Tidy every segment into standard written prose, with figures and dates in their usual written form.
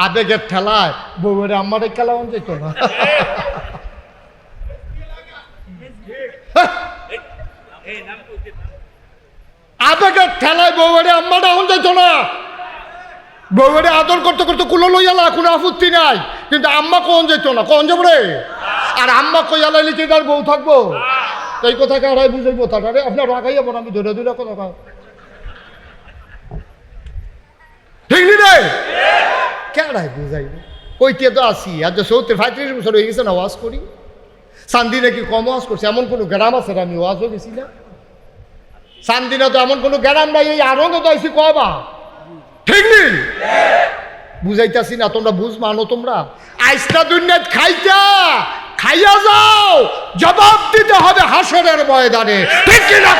আবেগের ঠেলায় বউরে আমারে খেলাও যেত না। আবেগের ঠেলায় বউরে আম্মাটা হন যেত না। বউরে আদর করতে করতে কুলো লইয়ালা, কোনো আপত্তি নাই, কিন্তু আম্মা কখন যেত না, কখন যাবো রে? আর আম্মা কইয়ালা লিখে তার বউ থাকবো? এই কথাকে আড়াই বুঝাইবো তাটারে আপনার রাখাই যাবো না, আমি ধরে ধরে কথা কয় ঠিক নি রে? কেড়াই বুঝাইবে? কইতে তো আসি আর যে 70-35 বছর হয়ে গেছে না ওয়াজ করি। চান্দি নাকি কম ওয়াজ করছে এমন কোনো গ্রাম আছে? আমি ওয়াজও গেছি না। চান্দিনা তো এমন কোনো গ্রাম নাই, এই আরো তো আইসি কবা ঠিক নেই? বুঝাইতাছি না, তোমরা বুঝ মানো। তোমরা আইসটা দুনিয়াত খাইয়া যাও, জবাব দিতে হবে হাসরের ময়দানে, ঠিক কি না?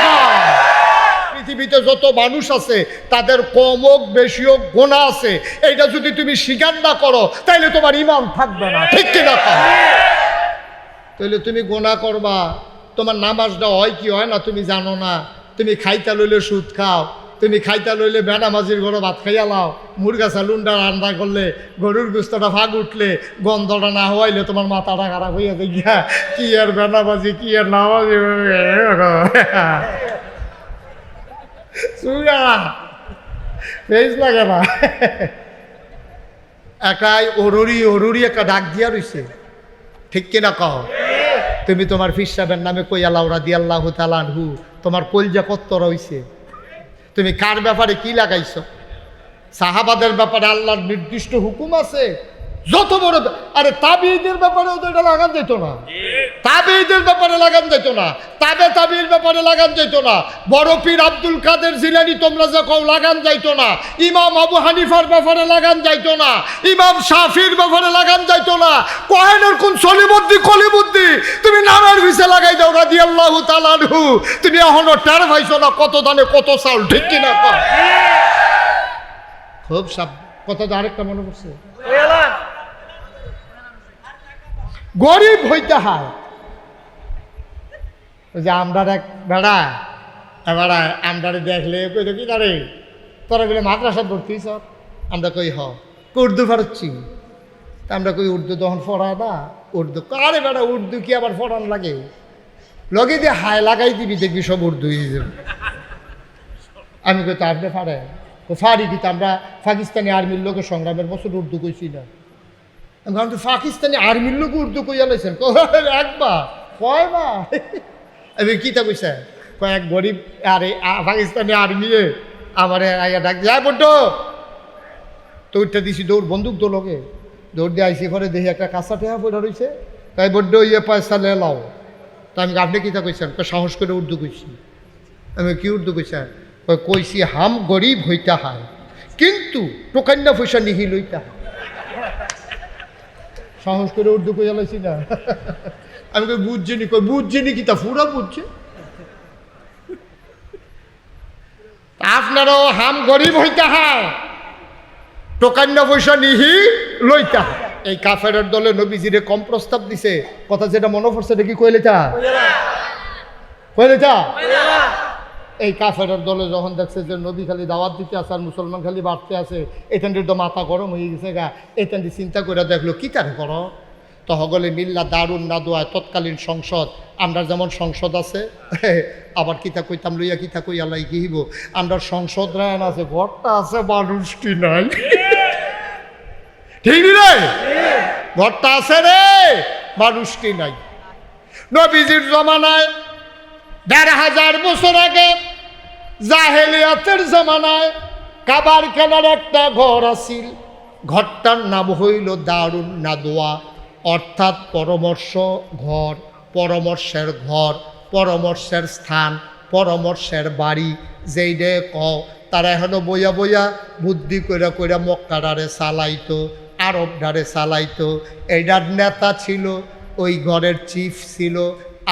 পৃথিবীতে যত মানুষ আছে তাদের কম হোক বেশি হোক গোনা আছে, এইটা যদি তুমি স্বীকার না করো তাইলে তোমার ঈমান থাকবে না, ঠিক কি না? তাইলে তুমি গোনা করবা, তোমার নামাজটা হয় কি হয় না তুমি জানো না। তুমি খাইতা লইলে সুদ খাও, তুমি খাইতা লইলে বেনামাজির ঘরে ভাত খাইয়া লাও, মুরগা চালুনটা রান্না করলে, গরুর গুস্তটা ফাঁক উঠলে, গন্ধটা না হওয়াইলে তোমার মাথাটা খারাপ হইয়া যায় গিয়া কি আর বেনামাজি কি আর নামাজি লাগে না। একাই অরুরি একটা ডাক দিয়া রইছে, ঠিক কিনা কহ? তুমি তোমার ফির সাহেবের নামে কইয়া লাউ রাদিয়াল্লাহু তাআলা আনহু, তোমার কলজা কত রইছে। তুমি কার ব্যাপারে কি লাগাইছো? সাহাবাদের ব্যাপারে আল্লাহর নির্দিষ্ট হুকুম আছে, যত বড়। আরে তাবিঈদের ব্যাপারে ওদের লাগান যেত না, তাবিঈদের ব্যাপারে লাগান যেত না, তাবিঈর ব্যাপারে লাগান যেত না। বড় পীর আব্দুল কাদের জিলানী তোমরা যে কও লাগান যাইতো না, ইমাম আবু হানিফার ব্যাপারে লাগান যাইতো না, ইমাম শাফির ব্যাপারে লাগান যাইতো না। কোহেনের কোন সলিমুদ্দি কলিমুদ্দি তুমি নামের ভিসে লাগাই দাও রাদিয়াল্লাহু তাআলা আনহু, তুমি এখনো টের পাইছো না কত দানে কত চাউল, ঠিক কি না? খুব সাব কথা। আরেকটা মনে পড়ছে, গরিব হইতে হয়। ওই যে আমরার এক বেড়া আমরারে দেখলে কইল কি দাঁড়ে তোরা বলে মাদ্রাসা ভর্তি সব। আমরা কই উর্দু পারছি, আমরা কই উর্দু তখন পড়ায় না। উর্দু আরে বেড়া উর্দু কি আবার পড়ান লাগে? লগে দিয়ে হায় লাগাই দিবি, দেখবি সব উর্দু হয়ে যাবে। আমি কই তো আপনি পারে ফারি কিন্তু আমরা পাকিস্তানি আর্মির লোকের সংগ্রামের বছর উর্দু কইছি না। আমি তো পাকিস্তানি আর্মির লোক উর্দু কইয়া লাইছেন একবার কয়বার? আমি কিতা কইছে কয়েক গরিব আরে পাকিস্তানি আর্মি আমার আইয়া ডাক যায় বড্ড তো উঠটা দিছি দৌড়, বন্দুক তো লগে দৌড় দিয়ে আইসি ঘরে দেখি একটা কাঁচা টেহা পড়া রয়েছে। তাই বড্ড ইয়ে পয়সা লেলাও। তা আমি আপনি কিতা কইছেন? সাহস করে উর্দু কইছি। আমি কি উর্দু কইছেন? কইছি হাম গরিব হইতে হয় কিন্তু টোকান্না পয়সা নিহি লইতে হয়। সাহস করে উর্দু কইয়া লাইছি না। আমি কই বুঝছিনি, কই বুঝছিনি কি তা পুরা বুঝছে। আপনারও হাম গরিব হইতে হয় টোকান্না পয়সা নিহি লইতে হয়। এই কাফেরের দলে নবীজিরে কম প্রস্তাব দিছে, কথা যেটা মনে পড়ছে এটা কি কইলেটা এই কাফেরের দলে যখন দেখছে যে নবী খালি দাওয়াত দিতে আছে আর মুসলমান খালি বাড়তে আছে, এখানটির তো মাথা গরম হয়ে গেছে গা। এখানটি চিন্তা করে দেখলো কি কারে করো তো হগলে মিল্লা দারুন নাদোয়া তৎকালীন সংসদ। আমরা যেমন সংসদ আছে আবার কিতা কইতাম লইয়া কিতা কই আল্লাহ গিহিব। আমরা সংসদ রায়ন আছে, ঘরটা আছে মানুষটি নাই, ঠিক রে? ঘরটা আছে রে, মানুষটি নাই। নবীজির জমানায় ১৫০০ বছর আগে জাহেলিয়াতের জমানায় কাবার খেলার একটা ঘর আছিল। ঘরটার নাম হইল দারুন নাদোয়া, অর্থাৎ পরামর্শ ঘর, পরামর্শের ঘর, পরামর্শের স্থান, পরামর্শের বাড়ি। যেই ডে তারা এখনো বইয়া বইয়া বুদ্ধি কইরা কইরা মক্কাডারে চালাইতো, আরব ডারে চালাইতো। এইটার নেতা ছিল, ওই ঘরের চিফ ছিল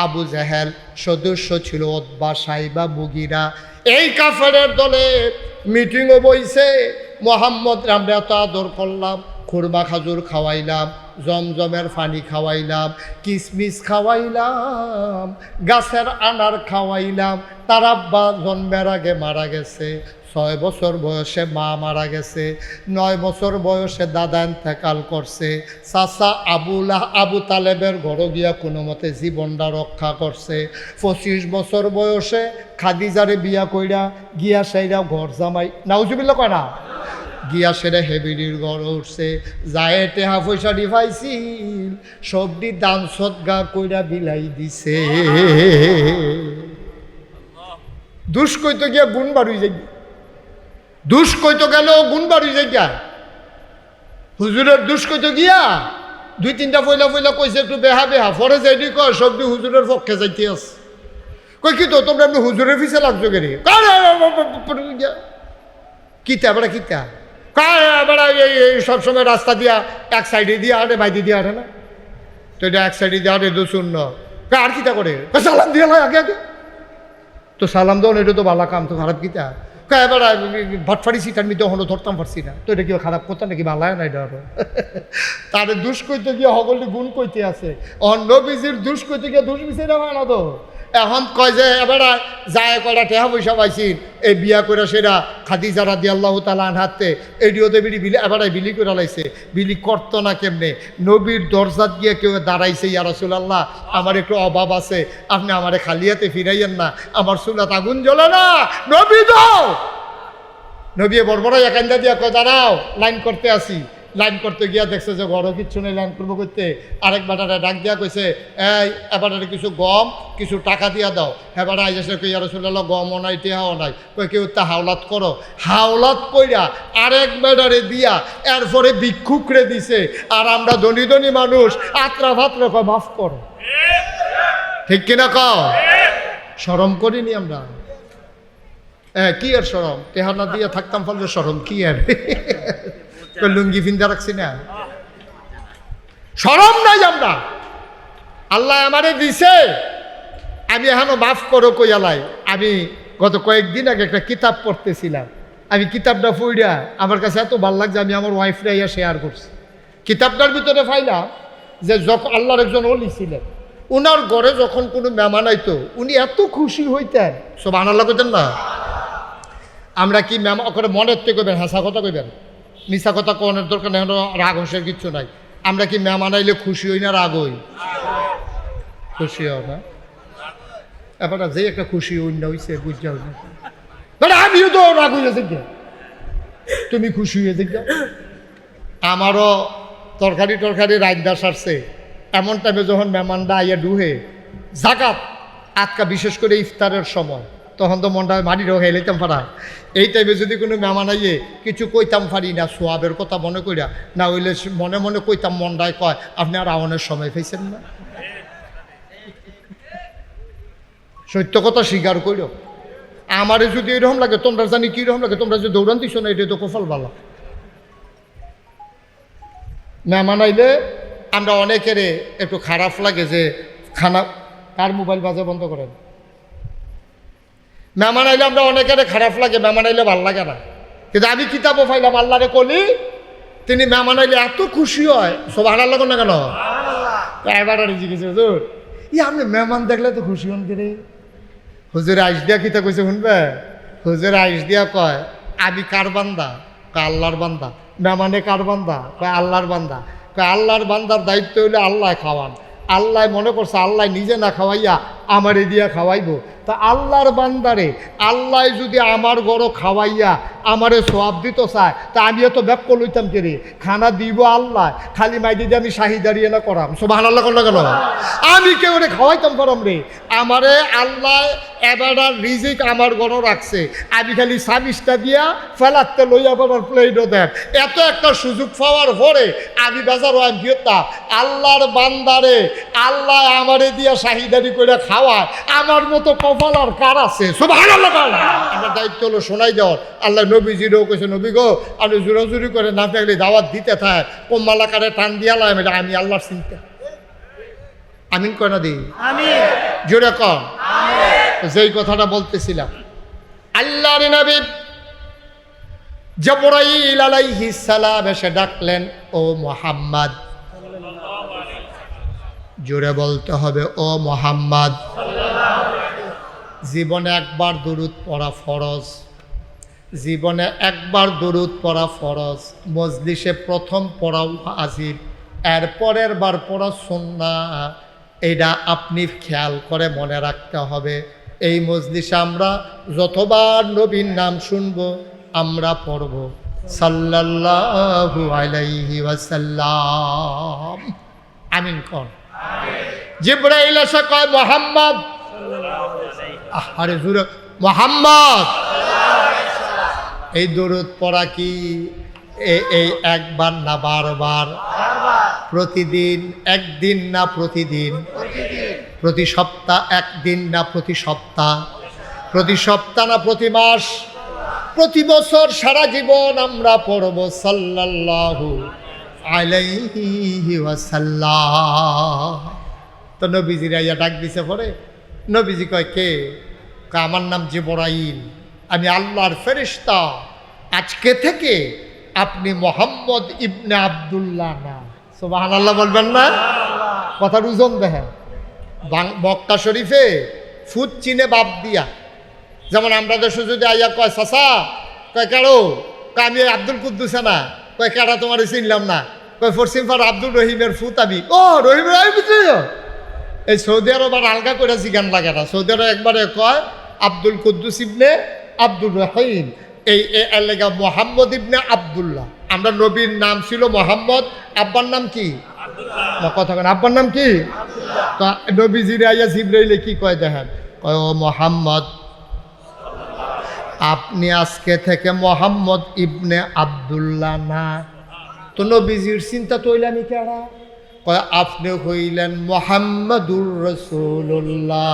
আবু জাহেল, সদস্য ছিল উতবা সাইবা মুগিরা। এই কাফেরের দলে মিটিংও বইছে। মোহাম্মদ আমরা এত আদর করলাম, খুরমা খাজুর খাওয়াইলাম, জমজমের পানি খাওয়াইলাম, কিসমিস খাওয়াইলাম, গাছের আনার খাওয়াইলাম। তার আব্বা জন্মের আগে মারা গেছে, 6 বছর বয়সে মা মারা গেছে, 9 বছর বয়সে দাদা ইন্তেকাল করছে, চাচা আবু তালেবের ঘরে গিয়া কোনো মতে জীবনটা রক্ষা করছে। 25 বছর বয়সে খাদিজারে বিয়া কইরা গিয়া সেইরা ঘর জামাই, নাউজুবিল্লাহ কয় না, গিয়া সেরে হেবিলির ঘর উঠছে। যায় টেহা পয়সা ডিভাইছিল সবটি দান সদগা কইরা বিলাই দিছে। দুষ কইতো গিয়া গুণ বাড়ি যাই, দুষ কইতো গেল গুণ বাড়ি যাই গা। হুজুরের দুষ কইতো গিয়া 2-3টা পয়লা কইছে একটু বেহা বেহা, পরে যাইনি কয় সবটি হুজুরের পক্ষে যাইতে আছে। কই কি তো তোমরা এমনি হুজুরের পিছে লাগছো কেন? কিতা বেড়া কিতা বেড়া এই সবসময় রাস্তা দিয়া এক সাইডে দিয়ে আরে বাইরে দিয়ে আরে না, তো এটা এক সাইডে দিয়ে আরে শূন্য আর কিতা করে সালাম দিয়ে আগে আগে তো সালাম দেওয়া এটা তো ভালো কাম, তো খারাপ কিতা এবার ভাটফাড়ি সিট আমি তখনও ধরতাম পারছি না, তো এটা কি খারাপ কথা নাকি? ভালো না এটা আরো। তার দুষ কইতে গিয়ে সকলে গুণ কইতে আছে, অন্য বিজির দুষ কইতে গিয়ে দুষ বিচারে হয় না তো। এখন কয় যে এবার যায় কয়টা টেহা পয়সা পাইছিন এই বিয়া করে সেরা খাদিজা রাদিয়াল্লাহু তাআলা আনহাতে এডিওতে বিলি এবার বিলি করে লাইছে। বিলি করতো না কেমনে? নবীর দরজাত গিয়ে কেউ দাঁড়াইছে, ইয়া রাসূলুল্লাহ আমার একটু অভাব আছে, আপনি আমারে খালিয়াতে ফিরাইয়েন না, আমার চুলাত আগুন জ্বলে না। নবী দাও, নবী বড়বড় একান্দা দিয়া কয় দাঁড়াও লাইন করতে আসি। লাইন করতে গিয়া দেখছে যে ঘরও কিচ্ছু নেই, লাইন করবো করতে আরেক বাটারে ডাক দিয়া কইছে এই এবারে কিছু গম কিছু টাকা দিয়া দাও। এবারে আইসে কই ইয়া রাসূলুল্লাহ গমও নাই টেহাও নাই। কই কেউ তা হাওলাত করো, হাওলাত কইরা আরেক বাটারে দিয়া এরপরে ভিক্ষুকরে দিছে। আর আমরা ধনী ধনী মানুষ আত্রা ফাত্রা কয় মাফ করো, ঠিক কিনা কও? শরম করিনি আমরা? কি আর শরম? টেহা না দিয়া থাকতাম ফলে শরম কি আর? লুঙ্গি ফিন্দা রাখছি না, শরম নাই আমরা। আল্লাহ আমারে দিছে, আমি এখনো মাফ করো কইয়ালাই। আমি গত কয়েকদিন আগে একটা কিতাব পড়তেছিলাম, আমি কিতাবটা পড়িয়া আমার কাছে এত ভালো লাগছে, আমি আমার ওয়াইফরা ইয়া শেয়ার করছি। কিতাবটার ভিতরে পাইলাম যে যখন আল্লাহর একজন ওলি ছিলেন, উনার ঘরে যখন কোনো মেহমান আইতো উনি এত খুশি হইতেন, সুবহানাল্লাহ কইতেন না? আমরা কি মেহমান মনের থেকে কইবেন, হাসা কথা কইবেন, মিশা কথা কোনের দরকার নেই, রাগ হোসের কিচ্ছু নাই। আমরা কি মেহমান আইলে খুশি হই না রাগ হই? খুশি হও না? এবার যে একটা খুশি অন্য হইছে বুঝা হই না, মানে আমিও তো রাগ হয়ে দেখে তুমি খুশি হয়ে দেখো। আমারও তরকারি রাইন্দা সারছে, এমন টাইমে যখন মেহমানরা আইয়া ডুহে জাকাত আজকা, বিশেষ করে ইফতারের সময়, তখন তো মনটা মাটিরও হেলাইতাম পারা। এই টাইমে যদি কোনো মেহমান আইয়ে কিছু কইতাম পারি না, সোয়াবের কথা মনে কইরা, না হইলে মনে মনে কইতাম, মনটায় কয় আপনি আর আওয়ানের সময় পাইছেন না। সত্য কথা স্বীকার কইর, আমারে যদি এরকম লাগে তোমরা জানি কীরকম লাগে, তোমরা যে দৌড়ান দিছো না, এটা তো কপাল ভালো। মেহমান আইলে আমরা অনেকের একটু খারাপ লাগে যে খানা, কার মোবাইল বাজে বন্ধ করেন। মেহমান আইলে আমরা অনেকের খারাপ লাগে, মেহমান আইলে ভাল লাগে না। কিন্তু আমি কিতাবও পাইলাম আল্লাহরে কলি, তিনি মেহমান আইলে এত খুশি হয়, সব হারার লাগুন না কেন? এবার আর জিজ্ঞেস হুজুর আপনি মেহমান দেখলে তো খুশি হন কে? হুজুর আইস দিয়া কিতা কইছে শুনবে? হুজুর আইস দিয়া কয় আমি কার বান্দা? কয় আল্লাহর বান্দা। মেহমানে কার বান্দা? কয় আল্লাহর বান্দা। কয় আল্লাহর বান্দার দায়িত্ব হইলে আল্লাহ খাওয়ান। আল্লাহ মনে করছে আল্লাহ নিজে না খাওয়াইয়া আমারে দিয়া খাওয়াইব, তা আল্লাহর বান্দারে আল্লাহ যদি আমার গড় খাওয়াইয়া আমারে সোয়াব দিত চায়, তা আমি এত ব্যাপ্য লইতাম কে রে? খানা দিব আল্লাহ, খালি মাই দিয়ে আমি শাহি দাঁড়িয়ে না করাম, সুবহানাল্লাহ করলে কেন? আমি কেউ রে খাওয়াইতাম করাম রে? আমারে আল্লাহ এবার রিজিক আমার গড় রাখছে, আমি খালি সাবিসটা দিয়া ফেলাতে লই আবার প্লেটও দেন। এত একটা সুযোগ পাওয়ার পরে আমি বেজার হয় গিয়েতাম আল্লাহর বান্দারে আল্লাহ আমারে দিয়া শাহিদারি করে খাওয়ায়, আমার মতো কপাল আর কার আছে? সুবহানাল্লাহ। আমার দায়িত্ব হলো শোনাই দেওয়ার। আল্লাহ নবীজিরও কইছে, নবী গো আপনি জোরাজুরি করে না থাকলে দাওয়াত দিতে থাক, কোম্মালাকারে টান দিয়ালাম, এটা আমি আল্লাহর চিন্তা। আমিন কয় না দি? জোরে কম। যেই কথাটা বলতেছিলাম, আল্লাহর নবী জিবরাইল আলাইহিস সালাম এসে ডাকলেন, ও মুহাম্মদ। জোরে বলতে হবে, ও মুহাম্মদ। জীবনে একবার দুরূদ পড়া ফরজ, জীবনে একবার দরুদ পড়া ফরজ, মজলিসে প্রথম পড়াও ওয়াজিব, এর পরের বার পড়া সুন্নাহ। এটা আপনি খেয়াল করে মনে রাখতে হবে। এই মজলিসে আমরা যতবার নবীর নাম শুনব আমরা পড়ব সাল্লাল্লাহু আলাইহি ওয়াসাল্লাম। আমিন কোন। জিবরাইল এসে কয় মুহাম্মদ, আরে জুরে মুহাম্মদ। এই দরুদ পড়া কি এই একবার না বারবার? প্রতিদিন, একদিন না প্রতিদিন? প্রতি সপ্তাহ, একদিন না প্রতি সপ্তাহ? প্রতি সপ্তাহ না প্রতি মাস? প্রতি বছর, সারা জীবন আমরা পড়ব সাল্লাল্লাহু আলাইহি ওয়াসাল্লাম। তো নবীজির আইয়া ডাক দিছে পরে। নবীজি কয় কে? আমার নাম জিবরাইল, আমি আল্লাহর ফেরেশতা। আজকে থেকে আপনি মোহাম্মদ ইবনে আব্দুল্লাহ না। সুবহানাল্লাহ বলবেন না? কথার ওজন দেখেন। মক্কা শরীফে ফুট চিনে বাপ দিয়া, যেমন আমরা দেশে যদি আইয়া কয় চাচা, কয় কারো, আমি আব্দুল কুদ্দুসে না, কয় কারা তোমার চিনলাম না, কয় পশ্চিমপাড়া আব্দুল রহিমের ফুত আমি। ও রহিম এই সৌদি আরব আর আলগা করে জিগান লাগে না। সৌদি আরব একবারে কয় আব্দুল কুদ্দুস ইবনে আব্দুল রহিম, এই এলাকা মোহাম্মদ ইবনে আব্দুল্লাহ। আমরা নবীর নাম ছিল মোহাম্মদ, আব্বার নাম কি? কথা কেন, আব্বার নাম কি? তো নবীজির আইয়া জিবরাইলে কি কয় দেখেন, কয় ও মোহাম্মদ, আপনি আজকে থেকে মোহাম্মদ ইবনে আব্দুল্লাহ না। তো নবীজির চিন্তা তৈল আমি কেনা, কয় আপনি হইলেন মুহাম্মাদুর রাসূলুল্লাহ।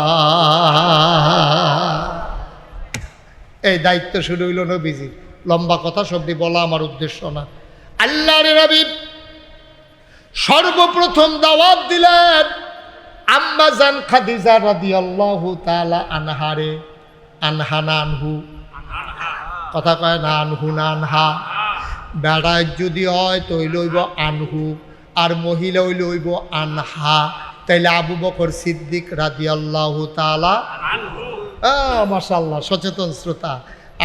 এই দায়িত্ব শুরু হইল নবীজি। লম্বা কথা সবটি বলা আমার উদ্দেশ্য না। আল্লাহর নবী সর্বপ্রথম দাওয়াত দিলেন আম্মা জান খাদিজা রাদিয়াল্লাহু তাআলা আনহারে। আনহা না আনহু? কথা কয় না আনহু না আনহা। বেড়ায় যদি হয় তো লইব আনহু, আর মহিলা হইল হইব আনহা। তাইলে আবু বকর সিদ্দিক রাদিয়াল্লাহু তাআলা আনহু। মাশাআল্লাহ, সচেতন শ্রোতা।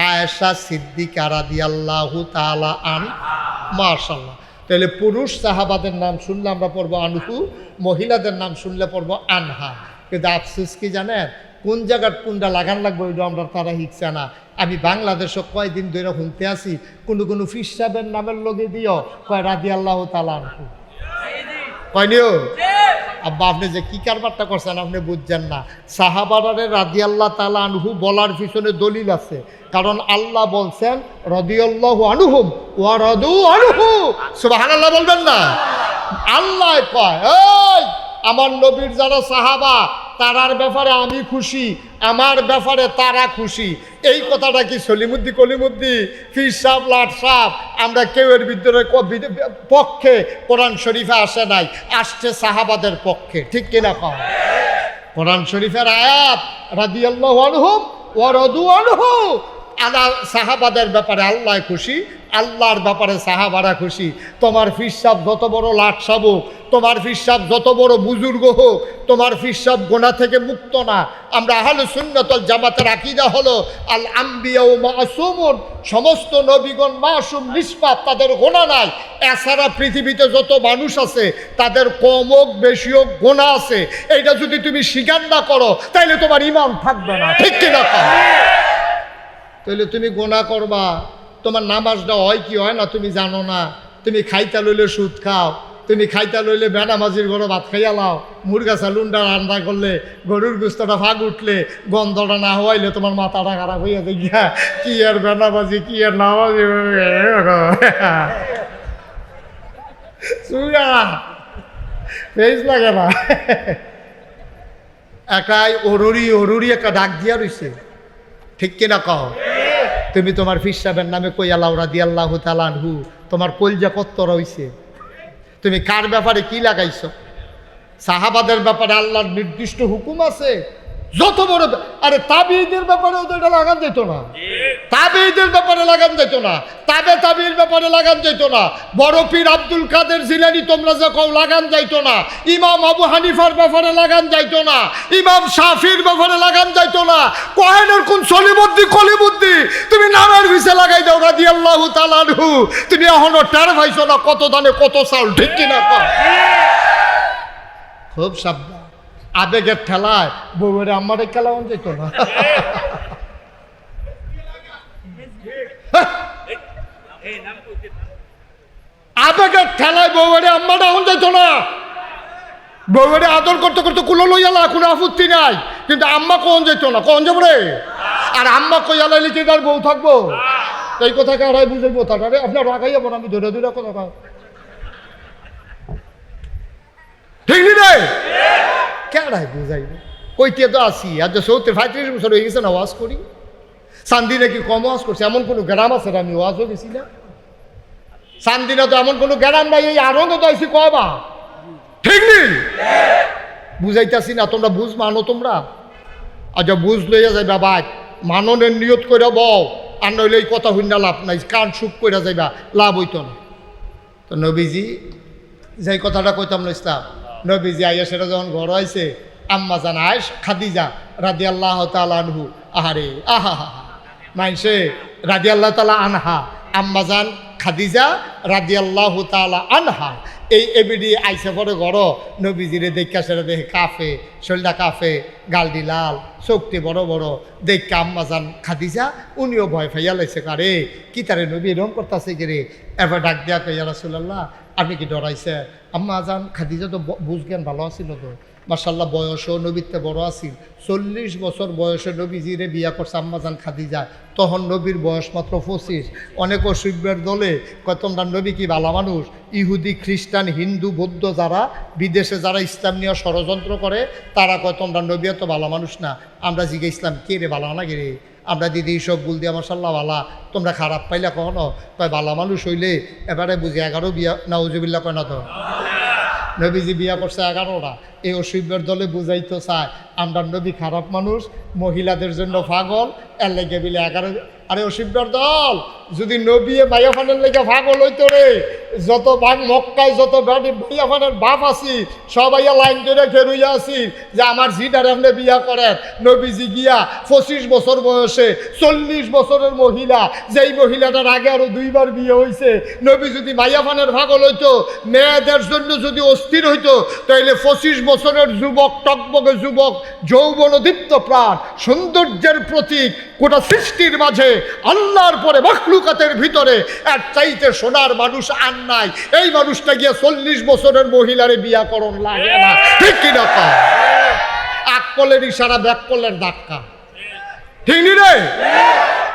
আয়েশা সিদ্দিকা রাদিয়াল্লাহু তাআলা আনহা। মাশাআল্লাহ। তাহলে পুরুষ সাহাবাদের নাম শুনলে আমরা পড়বো আনহু, মহিলাদের নাম শুনলে পড়বো আনহা। কিন্তু আফসোস কি জানেন, কোন জায়গার কোনটা লাগান লাগবে ওইটা আমরা তারা শিখছে না। আমি বাংলাদেশও কয়দিন ধরে শুনতে আসি কোনো কোনো ফিস সাহেবের নামের লগে দিও কয় রাদিয়াল্লাহু তাআলা আনহু। কয়নিও আব্বা, আপনি যে কি কারবারটা করছেন আপনি বুঝছেন না। সাহাবারে রাদিয়াল্লাহু তাআলা আনহু বলার পিছনে দলিল আছে, কারণ আল্লাহ বলছেন রাদিয়াল্লাহু আনহুম ওয়া রাদু আনহু। সুবহানাল্লাহ বলবেন না? আল্লাহ কয় এই আমার নবীর যারা সাহাবা তারার ব্যাপারে আমি খুশি, আমার ব্যাপারে তারা খুশি। এই কথাটা কি সলিমুদ্দি কলিমুদ্দি ফির সাহ লাট সাহ আমরা কেউ এর ভিতরে পক্ষে কোরআন শরীফে আসে নাই, আসছে সাহাবাদের পক্ষে। ঠিক কিনা কও? কোরআন শরীফের আয়াত রাদিয়াল্লাহু আনহুম ওয়া রাদু আনহু। সাহাবাদের ব্যাপারে আল্লাহ খুশি, আল্লাহর ব্যাপারে সাহাবারা খুশি। তোমার ফিরসাব যত বড় লাট সাব হোক, তোমার ফিরসাব যত বড় বুজুর্গ হোক, তোমার ফিরসাব গোনা থেকে মুক্ত না। আমরা আহলে সুন্নাত ওয়াল জামাতের আকীদা হলো আল আম্বিয়া ও মাসুমুন, সমস্ত নবীগণ মাসুম নিষ্পাপ, তাদের গোনা নাই। এছাড়া পৃথিবীতে যত মানুষ আছে তাদের কম হোক বেশি হোক গোনা আছে। এইটা যদি তুমি স্বীকার না করো তাইলে তোমার ঈমান থাকবে না। ঠিক কিনা? তাহলে তুমি গোনা করবা, তোমার নামাজটা হয় কি হয় না তুমি জানো না। তুমি খাইতা লইলে সুদ খাও, তুমি খাইতা লইলে বেনামাজির ঘরে ভাত খাইয়া লাও, মুরগা চালুনটা রান্না করলে, গরুর গুস্তটা ফাঁক উঠলে, গন্ধটা না হওয়াইলে তোমার মাথাটা খারাপ হইয়া যায় গিয়া কি আর বেনামাজি কি আর নামাজি ফেস লাগে না। একাই অরুরি একটা ডাক দিয়া রইছে। ঠিক কিনা কও? তুমি তোমার ফির সাহেবের নামে কইয়া লাও রাদিয়াল্লাহু তাআলা আনহু, তোমার কলজা কত রইছে। তুমি কার ব্যাপারে কি লাগাইছো? সাহাবাদের ব্যাপারে আল্লাহর নির্দিষ্ট হুকুম আছে, যত বড় আরে তাবিদের ব্যাপারেও তো এটা লাগান যেত না, তাবিদের ব্যাপারে লাগান যেত না, তাবির ব্যাপারে লাগান যেত না, বড় পীর আব্দুল কাদের জিলানী তোমরা যে কও লাগান যাইতো না, ইমাম আবু হানিফার ব্যাপারে লাগান যাইতো না, ইমাম শাফির ব্যাপারে লাগান যাইতো না, কোহেনের কোন সলিমুদ্দি কলিমুদ্দি তুমি নামের ভিসে লাগাই দাও রাদিয়াল্লাহু তাআলা আনহু, তুমি এখনো টের পাইছো না কত দানে কত চাউল, ঠিক কিনা কও? খুব সাবধান, আবেগের ঠেলায় বউয়ের আমারে খেলাও যেত না। আবেগের ঠেলায় বউয়ের আম্মাটা হন যেত না। বউয়ের আদর করতে করতে কুলো লইয়ালা কোনো আপত্তি নাই, কিন্তু আম্মা কোন যেত না, কোন যাবো রে? আর আম্মা কইয়ালাইলে কি তার বউ থাকবো? এই কথাকে আড়াই বুঝাইবো তাটারে আপনার রাগাই যাবো না, আমি ধরে ধরে কথা ঠিক নি রে, কেডাই বুঝাইব? কইতে তো আসি আর যে 70-35 বছর হয়ে গেছে না ওয়াজ করি। চান্দি নাকি কম ওয়াজ করছে এমন কোনো গ্রাম আছে আমি ওয়াজও গেছি না। চান্দিনা তো এমন কোনো গ্রাম নাই, এই আনন্দ তো আইসি কবা, ঠিক নি? বুঝাইতেছি না, তোমরা বুঝ মানো তোমরা। আচ্ছা বুঝ লইয়া যাইবা ভাই, মাননের নিয়ত করে বও, আর নইলে এই কথা হইনা লাভ নাই, কান সুখ করে যাইবা, লাভ হইতো না। তো নবীজি যেই কথাটা কইতাম না ইসলাম, নবীজি আইয়া সেটা যখন ঘর আইছে, আম্মা জান আয়েশ খাদিজা রাদিয়াল্লাহু তাআলা আনহু, আহারে আহা হা মাইনসে রাদিয়াল্লাহু তাআলা আনহা, আম্মা জান খাদিজা রাদিয়াল্লাহু তাআলা আনহা, এই এবিডি আইসে পরে ঘর নবীজিরে দেখা সেটা দেখে কাফে, শরীরটা কাফে, গালডি লাল, চোখটি বড় বড়, দেখে আম্মা জান খাদিজা উনিও ভয় ফাইয়া লাইছে, কারে কি তারে নবী এরকম করতেছে কি রে? এবার ডাক দিয়া কই ইয়া রাসূলুল্লাহ আপনি কি ডরাইছে? আম্মা জান খাদিজা তো বুঝ জ্ঞান ভালো আছিল তো, মাশাআল্লাহ বয়সও নবীতে বড় আছিল, 40 বছর বয়সে নবীজিরে বিয়া করছে আম্মা জান খাদিজা, তখন নবীর বয়স মাত্র 25। অনেক অসুবিধার দলে কয় তোমরা নবী কি ভালো মানুষ? ইহুদি খ্রিস্টান হিন্দু বৌদ্ধ যারা বিদেশে যারা ইসলাম নিয়ে ষড়যন্ত্র করে তারা কয় তোমরা নবী তো ভালো মানুষ না। আমরা জিগে ইসলাম কে রে ভালো না কে রে? আমরা দিদি সব গুল দিয়া মাশাআল্লাহ ভালা, তোমরা খারাপ পাইলে কখনো? কয় ভালো মানুষ হইলে এবারে বুঝি 11 বিয়া নাউজুবিল্লাহ কয় না তো। নবীজি বিয়া করছে 11টা। এই অসুবিধার দলে বুঝাইতে চায় আমরা নবী খারাপ মানুষ, মহিলাদের জন্য পাগল, এর লেগে বিলে 11। আরে অসুবিধার দল যদি নবী মাইয়া ফানের লেগে পাগল হইতো রে, যত ভাগ মক্কায় যত মাইয়া ফানের বাপ আছি সবাইয়া লাইন ধরে খেরুইয়া আছি যে আমার জিটার আপনি বিয়া করেন। নবীজি গিয়া 25 বছর বয়সে 40 বছরের মহিলা, যেই মহিলাটার আগে আরো 2বার বিয়ে হয়েছে, নবী যদি মাইয়া ফানের পাগল হইতো, মেয়েদের জন্য যদি অস্থির হইতো, তাইলে 25 বছরের যুবক, টকবকে যুবক, যৌবনদীপ্ত প্রাণ, সৌন্দর্যের প্রতীক, গোটা সৃষ্টির মাঝে আল্লাহর পরে মখলুকাতের ভিতরে আর চাইতে সোনার মানুষ আর নাই। এই মানুষটা গিয়ে 40 বছরের মহিলারে বিয়া করণ লাগে না, ঠিক কিনা? আকলের ইশারা ব্যাকলের ধাক্কা, ঠিক নি রে?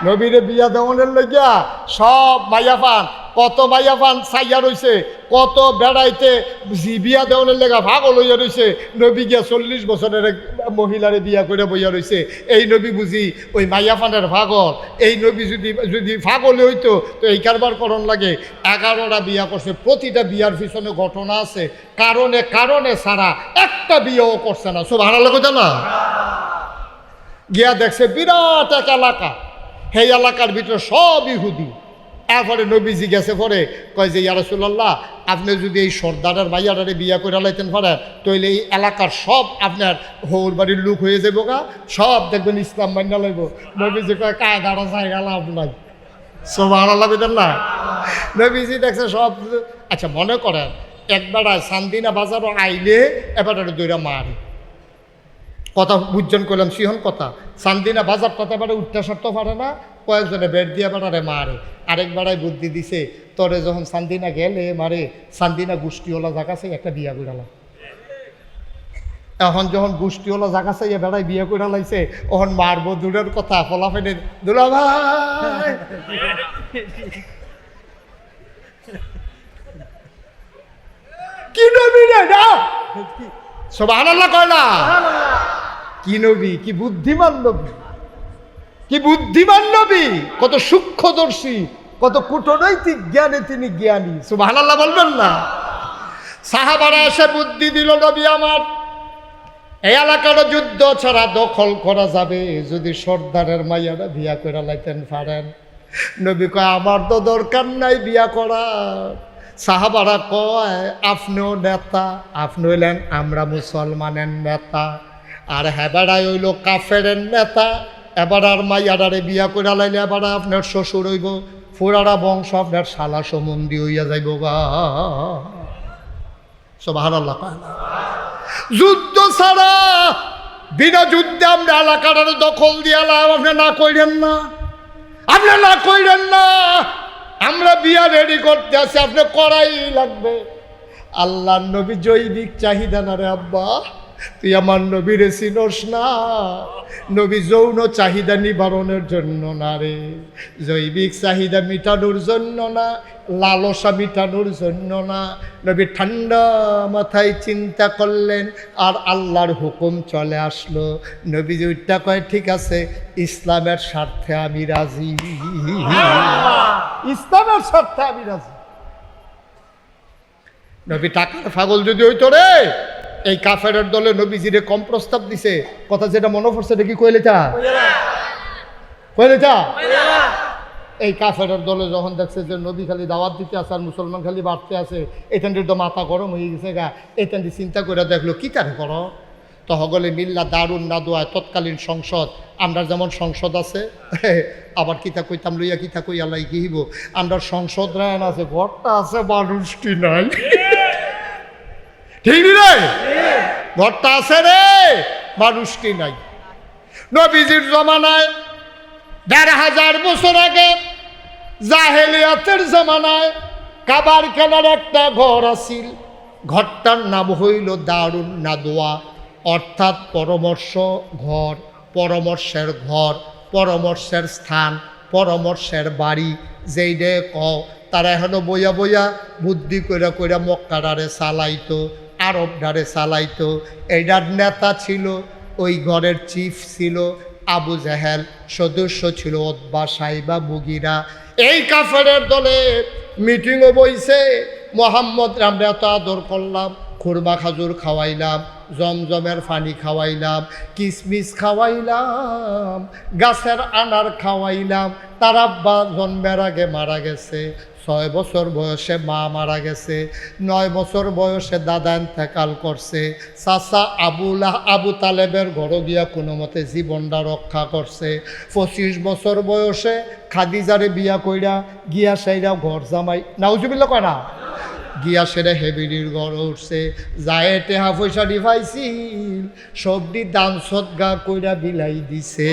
নবীরে বিয়া দেওয়ানের লাগিয়া সব মাইয়াফান, কত মাইয়াফান চাইয়া রয়েছে, কত বেড়াইতে বিয়া দেওয়ানের লেগা ভাগল হইয়া রয়েছে। নবী গিয়া 40 বছরের মহিলারে বিয়া করে বইয়া রয়েছে। এই নবী বুঝি ওই মাইয়াফানের ভাগল? এই নবী যদি ভাগলে হইতো তো এই কারবার করণ লাগে। 11টা বিয়া করছে, প্রতিটা বিয়ার পিছনে ঘটনা আছে, কারণে কারণে ছাড়া একটা বিয়েও করছে না। সুবহানাল্লাহ কইতা না? গিয়া দেখছে বিরাট এক এলাকা, সেই এলাকার ভিতরে সব ইহুদি। এরপরে নবীজি গেছে পরে কয় যে ইয়া রাসূলুল্লাহ আপনি যদি এই সর্দারের মাইয়াটারে বিয়া করে লাইতেন পারেন তাহলে এই এলাকার সব আপনার হৌর বাড়ির লোক হয়ে যাবো গা, সব দেখবেন ইসলাম মান্য লাগব। নবীজি কয় কায়দাটা জায়গা লাভ নাই। সুবহানাল্লাহ বিদাল্লাহ। নবীজি দেখছে সব। আচ্ছা মনে করেন একবার চান্দিনা বাজারও আইলে এবার দৈরা মারে, কথা বুঝছেন করলাম সিহন কথা। চান্দিনা বাজারটাতে এবারে উঠতে সারতে পারে না, কয়েকজনে বেড দিয়ে বেড়ারে মারে। আরেকবারাই বুদ্ধি দিছে, তোরে যখন চান্দিনা গেলে মারে, চান্দিনা গোষ্ঠীওয়ালা জায়গা চাই একটা বিয়া করালাম। এখন যখন গোষ্ঠীওয়ালা জায়গা চাই বেড়াই বিয়া করে লাইছে, ওখন মারবো দূরের কথা, ফলা ফেলে দুলা ভাই কি নবী রে না? সুবহানাল্লাহ কয় না? কি নবী, কি বুদ্ধিমান নবী, কি বুদ্ধিমান নবী, কত সূক্ষ্মদর্শী, কত কূটনৈতিক জ্ঞানে তিনি জ্ঞানী। সুবহানাল্লাহ বলবেন না? সাহাবারা এসে বুদ্ধি দিল নবী আমার, এই এলাকার যুদ্ধ ছাড়া দখল করা যাবে যদি সর্দারের মাইয়ারা বিয়া করে লাইতেন পারেন। নবী কয় আমার তো দরকার নাই বিয়া করার। সাহাবারা কয় আপনিও নেতা, আপনি হইলেন আমরা মুসলমানের নেতা, আর হেবারাই হইল কাফেরের নেতা। এবার আর মাইয়ারারে বিয়া করে লাইলে এবার আপনার শ্বশুর হইব, ফুরারা বংশ আপনার শালা সম্বন্ধী হইয়া যাইব গা। সুবহানাল্লাহ। যুদ্ধ ছাড়া বিনা যুদ্ধে আমরা এলাকার দখল দিয়ালাম, আপনি না কইলেন না, আপনি না কইলেন না। আমরা বিয়া রেডি করতে আছি, আপনি করাই লাগবে। আল্লাহ নবী জৈবিক চাহিদা না রে আব্বা, তুই আমার নবীরে চিনস না। নবী যৌন চাহিদা নিবারণের জন্য না রে, জৈবিক চাহিদা মিটানোর জন্য না, লালসা মিটানোর জন্য না। নবী ঠান্ডা মাথায় চিন্তা করলেন আর আল্লাহর হুকুম চলে আসলো। নবী যেটা কয় ঠিক আছে, ইসলামের স্বার্থে আমি রাজি, ইসলামের স্বার্থে আমি রাজি। নবী টাকার পাগল যদি হইতো রে, এই কাফেরের দলে নবীজিরে কম প্রস্তাব দিছে। কথা যেটা মনে পড়ছে এটা কি কইলে চা কইলে চা। এই কাফেরের দলে যখন দেখছে যে নবী খালি দাওয়াত দিতে আছে আর মুসলমান খালি বাড়তে আছে, এখানটির তো মাথা গরম হয়ে গেছে গা। এখানটি চিন্তা করে দেখলো কি তারে করো, তো হগলে মিল্লা দারুন নাদোয়া তৎকালীন সংসদ, আমরা যেমন সংসদ আছে আবার কিতা কইতাম লইয়া কিতা কই আল্লাহ গিহিব, আমরা সংসদ রায়ন আছে, ঘরটা আছে মানুষটি নাই। ঠিক রে, ঘরটা আছে রে, মানুষটি নাই। নবীজির জমানায় ১,৫০০ বছর আগে জাহেলিয়াতের জমানায় কাবার কেনার একটা ঘর আছিল। ঘরটার নাম হইল দারুন নাদোয়া, অর্থাৎ পরামর্শ ঘর, পরামর্শের ঘর, পরামর্শের স্থান, পরামর্শের বাড়ি। যেই ডে কও তারা এখনো বইয়া বইয়া বুদ্ধি কইরা কইরা মক্কাডারে চালাইতো, আরব ডারে চালাইতো। এইটার নেতা ছিল, ওই ঘরের চিফ ছিল আবু জাহেল, সদস্য ছিল উতবা, সাইবা, মুগিরা। এই কাফেরের দলে মিটিংও বইছে। মোহাম্মদ আমরা এত আদর করলাম, খুরমা খাজুর খাওয়াইলাম, জমজমের পানি খাওয়াইলাম, কিসমিস খাওয়াইলাম, গাছের আনার খাওয়াইলাম। তার আব্বা জন্মের আগে মারা গেছে, 6 বছর বয়সে মা মারা গেছে, 9 বছর বয়সে দাদা ইন্তেকাল করছে। চাচা আবু তালেবের ঘরে গিয়া কোনো মতে জীবনটা রক্ষা করছে। 25 বছর বয়সে খাদিজারে বিয়া কইরা গিয়া সেইরা ঘর জামাই, নাউজুবিল্লাহ কয় না, গিয়া সেরে হেবিলির ঘর উঠছে। যায় টেহা পয়সা ডিভাইছিল, সবটি দান সদগা কইরা বিলাই দিছে।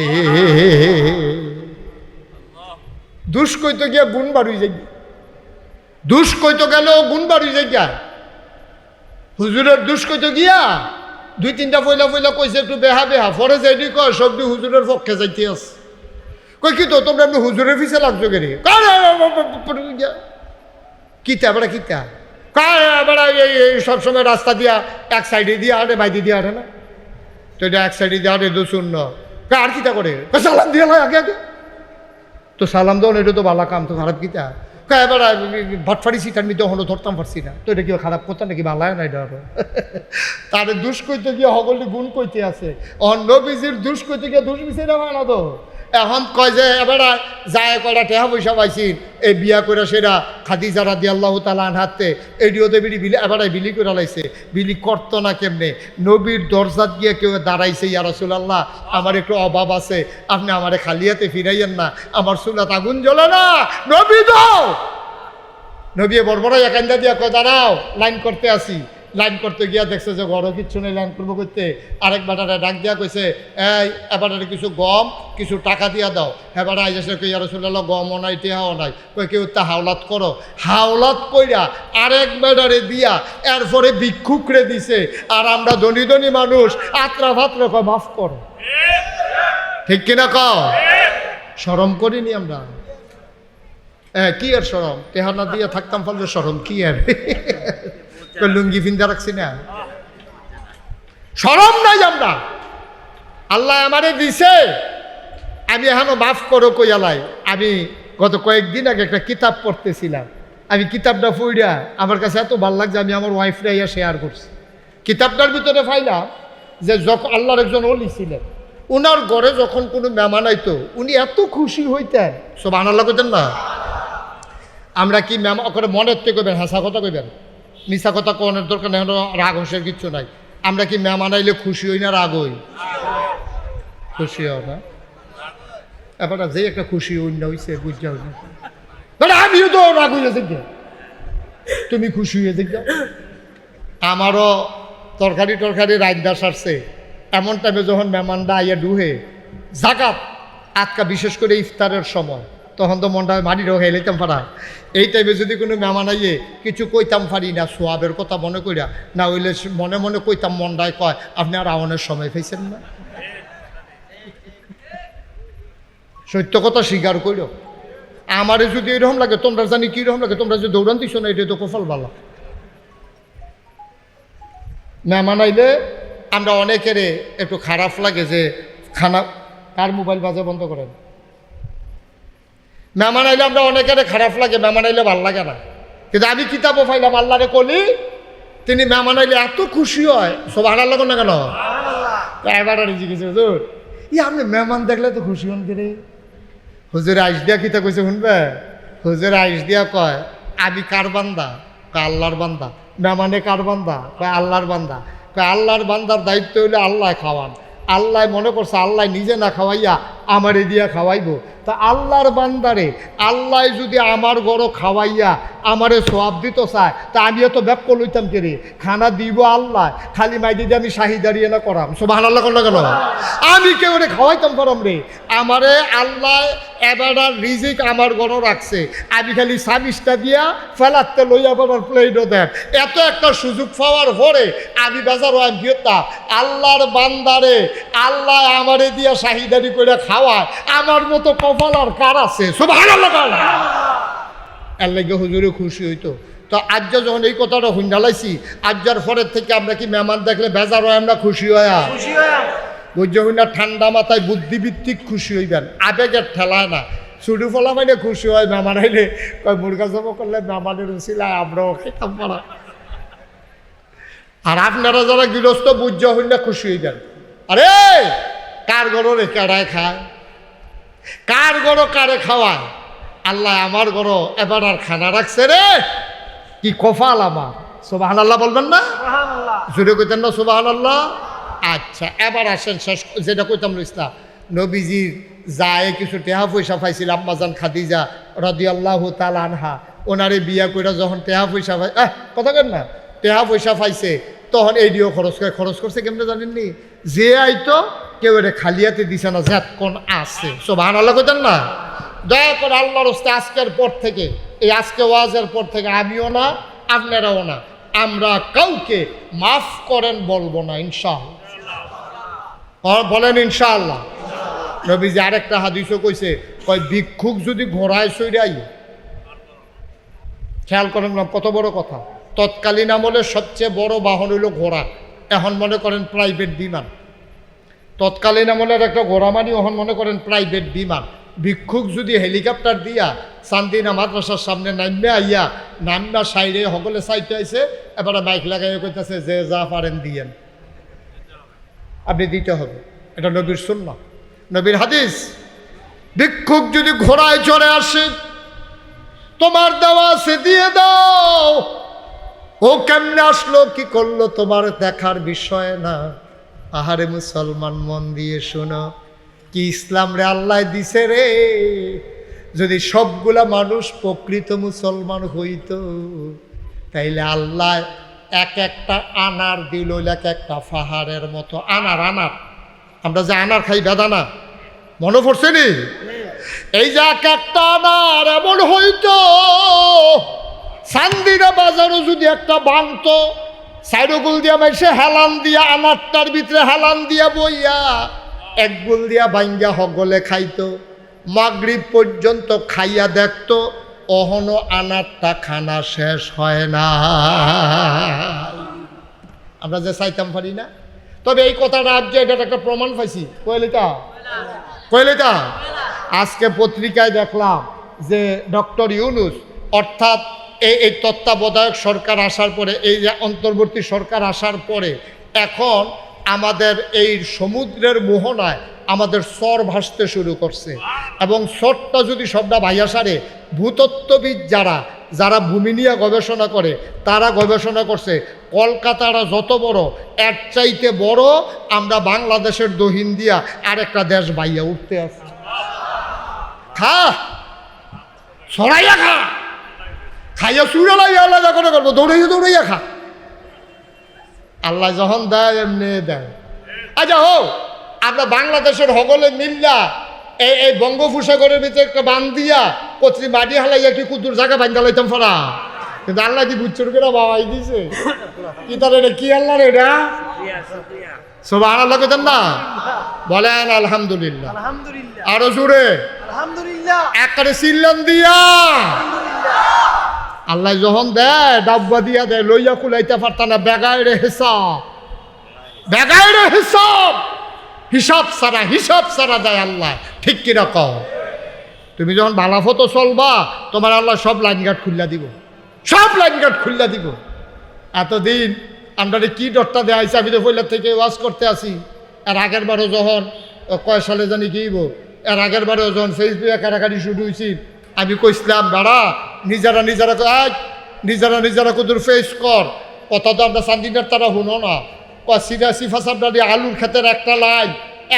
দুষ কইতে গিয়া গুণ বাড়ি যাই, দুষ কইতে গেল গুণ বাড়ি যাই। হুজুরের দুষ কইতে গিয়া 2-3টা পয়লা পয়লা কইছে একটু বেহা বেহা, পরে যাইনি কয় সবটি হুজুরের পক্ষে যাইতে আছে। কই কি তো তোমরা এমনি হুজুরের পিছে লাগছো কেরে, কিতা বেড়া কিতা বেড়া সবসময় রাস্তা দিয়া এক সাইডে দিয়ে আরে বাইদি দিয়ে আরে না, তো এটা এক সাইডে দিয়ে আরে শূন্য আর কিতা করে সালাম দিয়ে আগে আগে তো সালাম দেওয়া, এটা তো ভালো কাম, তো খারাপ কিতা এবার ভটফাড়ি সিটার নিতে হলো ধরতাম পারছি না, তো এটা কি খারাপ কথা নাকি ভালো না? এটা আরো তারে দুষ কইতে গিয়ে হগলটি গুণ কইতে আছে, নবীজির দুষ কইতে গিয়ে দুষ মিশাইরা হয় না তো। এখন কয় যে এবার যায় কয়টা টেহা পয়সা পাইছিন, এই বিয়া করে সেরা খাদিজা রাদিয়াল্লাহু তাআলা আনহাতে এডিওতে বিলি বিলি এবার বিলি করে লাইছে। বিলি করতো না কেমনে, নবীর দরজাত গিয়ে কেউ দাঁড়াইছে, ইয়া রাসূলুল্লাহ আমার একটু অভাব আছে, আপনি আমারে খালি হাতে ফিরাইয়েন না, আমার চুলাত আগুন জ্বলে না, নবী দাও। নবী বড়বড়াই একান্দা দিয়া কয় দাঁড়াও লাইন করতে আসি। লাইন করতে গিয়া দেখছে যে ঘরও কিচ্ছু নেই, লাইন করবো করতে আরেক বাটারে ডাক দিয়া কইছে এই এবারে কিছু গম কিছু টাকা দিয়া দাও। এবারে আইসে কই ইয়া রাসূলুল্লাহ গমও নাই টেহাও নাই, কই কেউ তা হাওলাত করো। হাওলাত কইরা আরেক বেটারে দিয়া এরপরে ভিক্ষুকরে দিছে। আর আমরা ধনী ধনী মানুষ আত্রা ভাত্র কয় মাফ করো, ঠিক কিনা কও? শরম করিনি আমরা, কি আর শরম, টেহা না দিয়া থাকতাম পারলে শরম কি আর লুঙ্গি ফিন্দা রাখছি না, শরম নাই আমরা। আল্লাহ আমারে দিছে, আমি এখনো মাফ করো কইয়ালাই। আমি গত কয়েকদিন আগে একটা কিতাব পড়তেছিলাম, আমি কিতাবটা পড়িয়া আমার কাছে এত ভালো লাগছে, আমি আমার ওয়াইফরা ইয়া শেয়ার করছি। কিতাবটার ভিতরে পাইলাম যে যখন আল্লাহর একজন ওলি ছিলেন, ওনার ঘরে যখন কোনো মেহমান আইতো উনি এত খুশি হইতেন, সুবহানাল্লাহ কইতেন না? আমরা কি মেহমান করে মনের থেকে কইবেন, হাসা কথা কইবেন, মিশা কথা কোনের দরকার নেই, রাগ হোসের কিচ্ছু নাই। আমরা কি মেহমান আইলে খুশি হই না রাগ হই? খুশি হও না? এবার যে একটা খুশি অন্য হয়েছে বুঝতে হই না, আমিও তো রাগ হয়ে দেখি, তুমি খুশি হয়ে দেখি। আমারও তরকারি রাইন্দা সারছে, এমন টাইমে যখন মেহমানরা আইয়া ডুহে জাকাত আজকা, বিশেষ করে ইফতারের সময়, তখন তো মনটা মাটিরও খেয়ে লইতাম পারা। এই টাইমে যদি কোনো মেহমান আইয়ে কিছু কইতাম পারি না, সোয়াবের কথা মনে করিয়া, না হইলে মনে মনে কইতাম, মনটায় কয় আপনি আর আওয়ানের সময় পেয়েছেন না। সত্য কথা স্বীকার করিও, আমারে যদি এরকম লাগে, তোমরা জানি কীরকম লাগে, তোমরা যে দৌড়ান দিছো না, এটা তো কপাল ভালো। মেহমান আইলে আমরা অনেকের একটু খারাপ লাগে যে খানা, কার মোবাইল বাজে বন্ধ করেন। মেহমান আইলে আমরা অনেকের খারাপ লাগে, মেহমান আইলে ভাল লাগে না। কিন্তু আমি কিতাবও পাইলাম, আল্লাহরে কলি তিনি মেহমান আইলে এত খুশি হয়, সব আনার লাগ না কেন? এবার জিজ্ঞেস হুজুর, আপনি মেহমান দেখলে তো খুশি হন কে রে? হুজুর আইস দিয়া কিতা কইছে শুনবে? হুজুর আইস দিয়া কয় আমি কার বান্দা? কয় আল্লাহর বান্দা। মেহমানে কার বান্দা? কয় আল্লাহর বান্দা। কয় আল্লাহর বান্দার দায়িত্ব হইলে আল্লাহ খাওয়ান। আল্লাহ মনে করছে আল্লাহ নিজে না খাওয়াইয়া আমারে দিয়া খাওয়াইব, তা আল্লাহর বান্দারে আল্লাহ যদি আমার গড় খাওয়াইয়া আমারে সোয়াব দিত চায়, তা আমি এত ব্যাপ লইতাম কে রে? খানা দিব আল্লাহ, খালি মাইদি দিয়ে আমি শাহি দাঁড়িয়ে না করাম। সুবহানাল্লাহ করলো কেন? আমি কেউ রে খাওয়াইতাম পারাম রে? আমারে আল্লাহ এবার রিজিক আমার গড় রাখছে, আমি খালি সাবিসটা দিয়া ফেলাতে লইয়া আবার প্লেটও দেন। এত একটা সুযোগ পাওয়ার পরে আমি বেজার আমি বিয়তা আল্লাহর বান্দারে আল্লাহ আমারে দিয়া শাহিদারি করে খাওয়ায়, আমার মতো কপাল আর কার আছে? সুবহানাল্লাহ। এর লাগে হুজুরে খুশি হইতো। তো আজ যখন এই কথাটা হুন্ডালাইছি, আজ্জার পরের থেকে আমরা কি মেহমান দেখলে বেজার হয়, আমরা খুশি হইয়া বুঝতে হই না? ঠান্ডা মাথায় বুদ্ধিভিত্তিক খুশি হইবেন, আবেগের ঠেলায় না। ছুটু ফলা মানে খুশি হয়, মেহমান আইলে কয় মুরগা জব করলে মেহমানের উচিলায় আমরাও খেতাম পারা। আর আপনারা যারা গৃহস্থ বুঝতে হই না খুশি হইবেন, আরে কার গড়ো রে কেড়ায় খায়, কার গড়ো কারে খাওয়ায়? আল্লাহ আমার গড়ো এবার আর খানা রাখছে রে, কি কপাল আমার। সুবহানাল্লাহ বলবেন না? জুড়ে কইতেন না সুবহানাল্লাহ? আচ্ছা, এবার আসেন শেষ যেটা কইতাম ইসলাম, নবীজির যায় কিছু টেহা পয়সা পাইছিল আম্মাজান খাদিজা রাদিয়াল্লাহু তাআলা আনহা, ওনারে বিয়া কইরা যখন টেহা পয়সা পাই, কথা কেন না, টেহা পয়সা পাইছে, তখন এই দিয়েও খরচ করছে কেমনে জানেননি? যে আইতো কেউ এটা খালিয়াতে দিছে না, ঝ্যাত কোন আছে। সুবহানাল্লাহ কইতেন না? দয়া করে আল্লাহর রাস্তায় আজকের পর থেকে, এই আজকে ওয়াজের পর থেকে আমিও না আপনারাও না, আমরা কাউকে মাফ করেন বলবো না ইনশাআল্লাহ। বলেন ইনশাআল্লাহ। নবীজি আরেকটা হাদিসও কইছে, কয় ভিক্ষুক যদি ঘোড়ায় চড়াই, খেয়াল করেন না কত বড় কথা, তৎকালীন আমলে সবচেয়ে বড় বাহন হইল ঘোড়া। এখন মনে করেন প্রাইভেট বিমান। তৎকালীন আমলের একটা ঘোড়া মানি এখন মনে করেন প্রাইভেট বিমান। ভিক্ষুক যদি হেলিকপ্টার দিয়া চান্দিনা মাদ্রাসার সামনে নামবে আইয়া, নামনা সাইডে সকলে চাইতে আইছে, এবারে বাইক লাগাইয়া কইতেছে যে যা পারেন দিয়েন, আপনি দিতে হবে। এটা নবীর সুন্নাহ, নবীর হাদিস। ভিক্ষুক যদি ঘোড়ায় চড়ে আসে, তোমার দেওয়া সে দিয়ে দাও, ও কেমনে আসলো কি করলো তোমার দেখার বিষয় না। আহারে মুসলমান, মন দিয়ে শোনো, কি ইসলাম রে আল্লাহ দিছে রে। যদি সবগুলা মানুষ প্রকৃত মুসলমান হইতো, তাইলে আল্লাহ এক একটা আনার দিল, এক একটা পাহাড়ের মতো আনার। আমরা যে আনার খাই বেদানা, মনে পড়ছে নি? এই যে এক একটা আনার এমন হইতো, চান্দিনা বাজারও যদি একটা বানতো, সাইডগুল দিয়া মাইসে হেলান দিয়া আনারটার ভিতরে হেলান দিয়া বইয়া এক গুল দিয়া ভাঙ্গা হগলে খাইতো, মাগরিব পর্যন্ত খাইয়া দেখতো, অহনো আনারটা খানা শেষ হয় না। আমরা যে চাইতাম পারি না। তবে এই কথাটা আজ যে এটার একটা প্রমাণ পাইছি, কইলিতা আজকে পত্রিকায় দেখলাম যে ডক্টর ইউনূস, অর্থাৎ এই তত্ত্বাবধায়ক সরকার আসার পরে, এই যে অন্তর্বর্তী সরকার আসার পরে, এখন আমাদের এই সমুদ্রের মোহনায় আমাদের স্বর ভাসতে শুরু করছে। এবং স্বরটা যদি সবটা ভাইয়া সারে, ভূতত্ত্ববিদ যারা যারা ভূমি নিয়ে গবেষণা করে তারা গবেষণা করছে কলকাতাটা যত বড়, এর চাইতে বড় আমরা বাংলাদেশের দহিন দিয়া আরেকটা দেশ বাইয়া উঠতে আছে। খা সরাইয়া খা, খাইয়া চুড়ালাইয়া আলাদা করে করবো, দৌড়াইয়া দৌড়াইয়া খা। আল্লাহ যখন দেয় এমনি দেয়। আচ্ছা হোক, আমরা বাংলাদেশের হগলে মিল্লা এই বঙ্গোপসাগরের ভিতরে একটা বান দিয়া কচি মাটি হালাইয়া কি কুতুর জায়গা বান্ধা লাইতাম ফরা, কিন্তু আল্লাহ কি বুঝছো করে বাবাই দিছে কি তার এটা কি আল্লাহ রে এটা সুবহানাল্লাহ কইতেন না? বলেন আলহামদুলিল্লাহ। আরো জোরে আলহামদুলিল্লাহ, একবারে চিল্লান দিয়া। আল্লাহ যখন দেয় ডাব্বা দিয়া দেয়, লইয়া কুলাইতে পারতা না, বেগাইরে হিসাব, বেগাইরে হিসাব, হিসাব সারা দেয় আল্লাহ। ঠিক কিনা কও? তুমি যখন বালাফতো চলবা তোমার আল্লাহ সব লাইন গার্ড খুললা দিব, সব লাইন গার্ড খুললা দিব। এতদিন আমরা কি ডরটা দেওয়া হয়েছে, আমি তো পয়লা থেকে ওয়াজ করতে আসি। আর আগের বারও যখন কয় সালে জানি কিব, এর আগের বারেও যখন ফেসবুকে কারাকারি শুরু হয়েছি, আমি কইছিলাম বেড়া নিজেরা নিজেরা কুদুর ফেস কর। কথা তো আমরা চান্দিনার তারা শুনো না। সিফা সাবডারি আলুর ক্ষেতের একটা লাইন,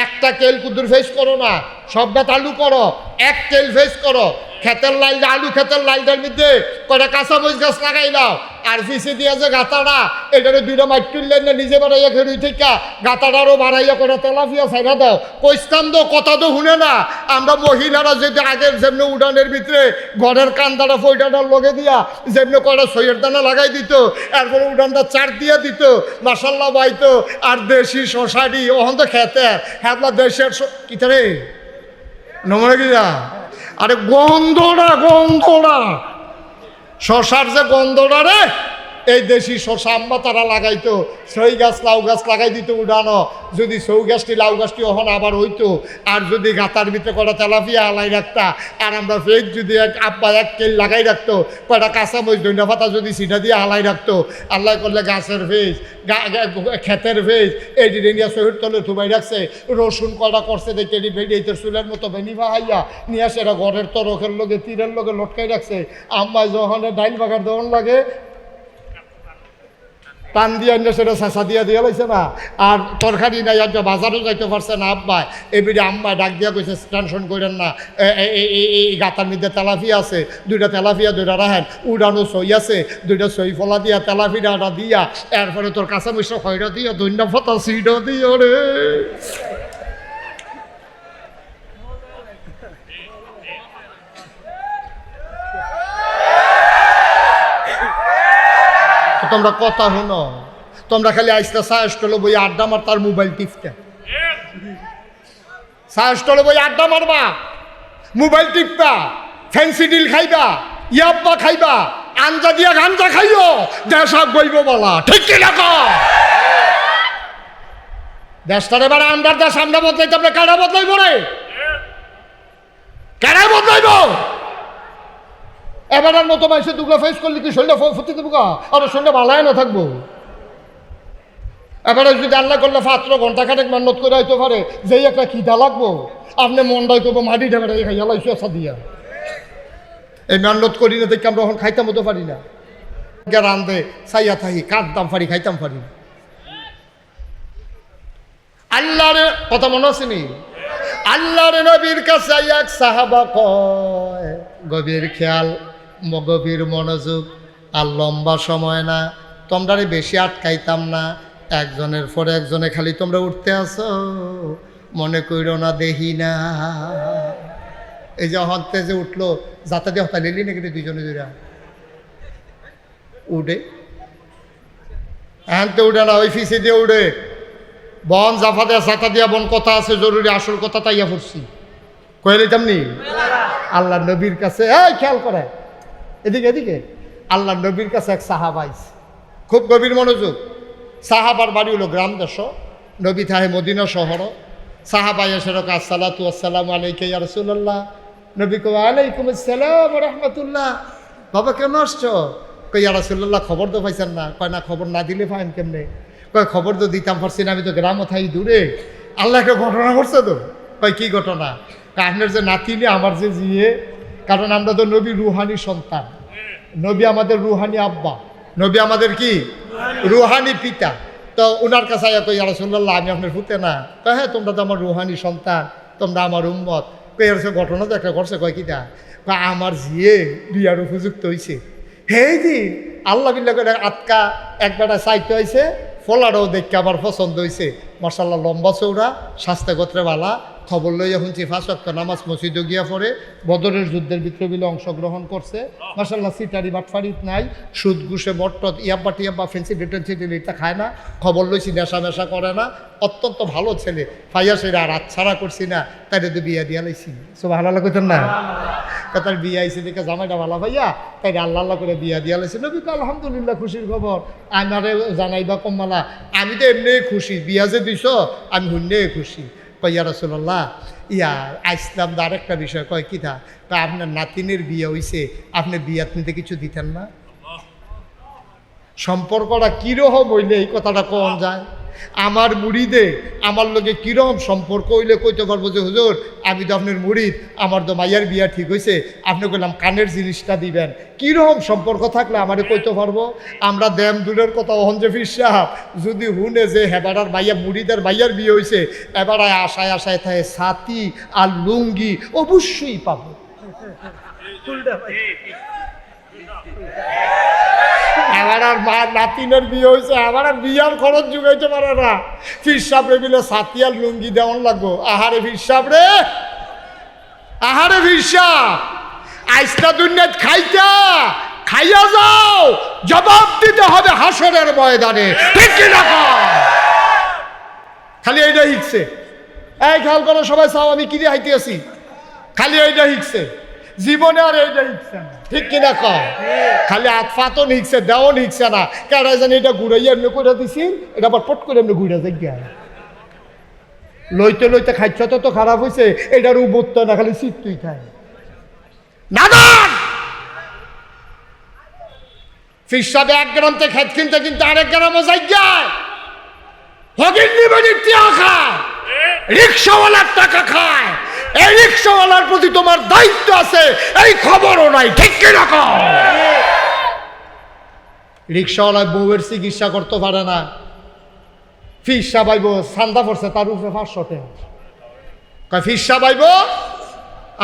একটা কেল কুদুর ফেস করো না, সবটা আলু করো, এক কেল ফেস করো। ক্ষেতের লাইনটা আলু ক্ষেতের লাইনটার মধ্যে কয়টা কাঁচা মরিচ গাছ লাগাই দাও, আর পিছে দিয়া যে গাতাটা এটারে দুইটা মাইট তুললেন না, নিজে বাড়াইয়া খেড়ুই থেকে গাতাটারও বাড়াইয়া করে তেলাফিয়া ছাইড়া দাও। কইস্তাম তো কথা তো শুনে না। আমরা মহিলারা যদি আগের যেমনি উড়ানের ভিতরে ঘরের কান্দাটা ফইটাটার লগে দিয়া যেমনি করে সইয়ের দানা লাগাই দিত, এরপরে উড়ানটা চার দিয়া দিত, মাসাল্লাহ বাইতো। আর দেশি শশারি ওখান তো খেতে হ্যাঁ দেশের কিতারে নমনে কিনা, আরে গন্ধটা শশার যে গন্ধটা রে, এই দেশি শশা আম্মা তারা লাগাইতো, সই গাছ লাউ গাছ লাগাই দিত উড়ানো। যদি সৌ গাছটি লাউ গাছটি ওখানে আবার হইতো, আর যদি গাতার ভিতরে কটা তেলাপিয়া আলাই রাখতা, আর আমরা ফেক যদি আব্বা এক কেল লাগাই রাখতো, কয়টা কাঁচা মরিচ ধনিয়া পাতা যদি সিটা দিয়ে আলাই রাখতো, আল্লাহ করলে গাছের ফেজ ক্ষেতের ফেজ এটি নিয়ে শহীদ তলে থুবাই রাখছে। রসুন কয়টা করছে দেখে এটি ভেড়ি এইটার চুলের মতো ভেনি ভাইয়া নিয়ে আসে এরা ঘরের তরকের লগে তীরের লগে লটকাই রাখছে। আম্মায় যখন ডাইল বাগার দহন লাগে টান দিয়ে আনলে সেটা চেঁচা দিয়া দিয়া লাইছে না, আর তরকারি নাই, আর বাজারও যাইতে পারছে না। আব্বাই এবারে আম্মায় ডাক দিয়া কইছে টেনশন করেন না, এই গাতার মধ্যে তেলাপিয়া আছে, দুইটা তেলাপিয়া দুইটা রাখেন, উড়ানো সই আছে, দুইটা সই ফলা দিয়া তেলাপিয়াটা দিয়া এরপরে তোর কাঁচা মিশ্র খয়রা দিয়া দৈন্যা ফতা সিটা দিয়া রে। তোমরা কথা শুনো, তোমরা খালি আইসটা চা স্টলে বই আড্ডা মার, তার মোবাইল টিপতে চা স্টলে বই আড্ডা মারবা, মোবাইল টিপবা, ফ্যান্সি ডিল খাইবা, ইয়াব্বা খাইবা, আঞ্জা দিয়া গাঞ্জা খাইও, দেশ বইব বলা। ঠিক কি না? দেশটার এবার আন্ডার দেশ আমরা বদলাইতে আপনি কারা বদলাইব রে? কারা বদলাইব? এবার আর মতো মানুষের দুগুলো ফেস করলে কি শরীরটা ফুটি দেবো গা, আর শরীরটা ভালোই না থাকবো। এবারে যদি আল্লাহ করলে 5 ঘন্টা খানেক মেহনত করে হইতে পারে, যেই একটা খিদা লাগবো আপনি মনটাই করবো মাটি ঢাকা খাইয়া লাইছো আসা দিয়া। এই মেহনত করি না দেখি আমরা এখন খাইতাম হতে পারি না, রান্ধে চাইয়া থাকি কাটতাম পারি, খাইতাম পারি। আল্লাহর কথা মনে আছে নি? আল্লাহর নবীর কাছে এক সাহাবা কয়, গভীর খেয়াল, গভীর মনোযোগ, আর লম্বা সময় না, তোমরা বেশি আটকাইতাম না, একজনের পরে একজনে খালি তোমরা উঠতে আসো, মনে কইরো না দেখি না। এই যে হতে যে উঠলো যাতে দিয়ে হতা লিলি নাকি দুইজনে দুইরা উঠে, হ্যাঁ তো উঠে না, ওই ফিসে দিয়ে উঠে বন জাফা দেয়া ছাতা দিয়া বন কথা আছে জরুরি, আসল কথা তাইয়া পড়ছি কয়ে দিতাম নি। আল্লাহ নবীর কাছে এই খেয়াল করে এদিকে এদিকে, আল্লাহ নবীর কাছে এক সাহাবাইস, খুব গভীর মনোযোগ। সাহাবার বাড়ি হলো গ্রাম দেশ, নবী থাহে মদিনা শহর। সাহাবাই সেরকম আসসালাতু আসসালামু আলাইকা ইয়া রাসূলুল্লাহ। নবী কো আলাইকুম আসসালাম ওয়া রাহমাতুল্লাহ। বাবা কেন আসছো? কই ইয়া রাসূলুল্লাহ খবর তো পাইছেন না? কয় না, খবর না দিলে পাইন কেমনে? কয় খবর তো দিতাম পারছি না, আমি তো গ্রামও থাই দূরে। আল্লাহ একটা ঘটনা করছে তো। কয় কি ঘটনা? আপনার যে নাতিনি আমার যে জিয়ে, কারণ আমরা তো নবী রুহানি সন্তান, নবী আমাদের রুহানি আব্বা, নবী আমাদের কি রুহানি পিতা। তো ওনার কাছে আয়া কই, ইয়া রাসূলুল্লাহ আমি আপনার ফুতে না? কয় হ্যাঁ তোমরা তো আমার রুহানি সন্তান, তোমরা আমার উম্মত। কই আর ঘটনা তো একটা করছে। কয় কিটা? কয় আমার জিয়ে বিয়ার উপযুক্ত হয়েছে। হেই দি আল্লাহ বিল্লাহ করে আটকা একবারটা চাইতে হয়েছে, ফলারও দেখে আবার পছন্দ হয়েছে। মাশাআল্লাহ লম্বা চৌড়া, স্বাস্থ্যগত্রে বালা। খবর লইয়া শুনছি 5 ওয়াক্ত নামাজ মসজিদে গিয়া পড়ে, বদরের যুদ্ধের বিপ্লবীলে অংশগ্রহণ করছে। মাশাআল্লাহ সিটারি বাটফারিত নাই, সুদ ঘুষে বট্টত ইয়াব্বা টিয়াব্বা ফেন্সি ডেটেন্সিটা খায় না। খবর লইছি নেশা মেশা করে না, অত্যন্ত ভালো ছেলে। ফাইয়া সেরা আর আচ্ছাড়া করছি না, তাই তো বিয়া দিয়া লাইছি। সব ভালো কইতেন না? তার বিয়া আইসে দেখে জামাইটা ভালো ভাইয়া, তাই আল্লাহ আল্লাহ করে বিয়া দিয়া লাইছে। নবী আলহামদুলিল্লাহ খুশির খবর। আমারে জানাইবা কম্মালা, আমি তো এমনি খুশি, বিয়া যে দিছ আমি হুন্নে খুশি। কয় ইয়া রাসূলুল্লাহ ইয়া আইসলাম দা আরেকটা বিষয়। কয় কি থা? তা আপনার নাতিনের বিয়ে হইছে, আপনি বিয়াত নিতে কিছু দিতেন না? সম্পর্কটা কীরকম হইলে এই কথাটা কোন যায়? আমার মুরিদে আমার লগে কীরকম সম্পর্ক হইলে কইতে পারবো যে হুজুর আমি তো আপনার মুরিদ, আমার তো মাইয়ার বিয়া ঠিক হয়েছে, আপনি কইলাম কানের জিনিসটা দিবেন। কীরকম সম্পর্ক থাকলে আমারে কইতে পারবো? আমরা দেম দূরের কথা ওহন যে ফির সাহেব যদি হুনে যে হেবারার মাইয়া মুরিদের মাইয়ার বিয়ে হয়েছে, এবারায় আশায় আশায় থাকে ছাতি আর লুঙ্গি অবশ্যই পাবো। আমার আর মা নাতিনের বিয়ে হয়েছে, আমার আর বিয়ার খরচ জুগাইতে পারে না। ফির সাপড়ে মিলে ছাতি আর লুঙ্গি দেওয়ান লাগবো। আহারে ফির সাপড়ে, আহারে ফির সাপ, আইসটা দুনিয়াত খাইতা খাইয়া যাও, জবাব দিতে হবে হাসরের ময়দানে। ঠিক কি না? খালি এইটা হিকছে। এই খেয়াল করো সবাই, চাও আমি কিনে হাইতে আছি, খালি এইটা হিকছে জীবনে, আর এইটা হিকছে না। ঠিক কিনা কয়? খালি আতফাতো নিচ্ছে, দেও নিচ্ছে না। কেন জানি এটা ঘুরাইয়া এমনি করে দিছি, এটা আবার পট করে এমনি ঘুরে যাই গিয়া লইতে লইতে খাইছ তো খারাপ হয়েছে, এটার উবত্ত না, খালি শীত তুই খাই না। ফিসাবে 1 গ্রাম তে খেত কিনতে কিন্তু 1 গ্রামও যাই যায়। হগির নিবেদির টিয়া খায়, রিক্সাওয়ালার টাকা খায়। এই রিক্সাওয়ালার প্রতি তোমার দায়িত্ব আছে, এই খবরও নাই। ঠিক কিনা কও? রিক্সাওয়ালা বউয়ের চিকিৎসা করতে পারে না, ফিসা পাইব চান্দা পড়ছে তার উপরে 500 টাকা। কয় ফিসা পাইব,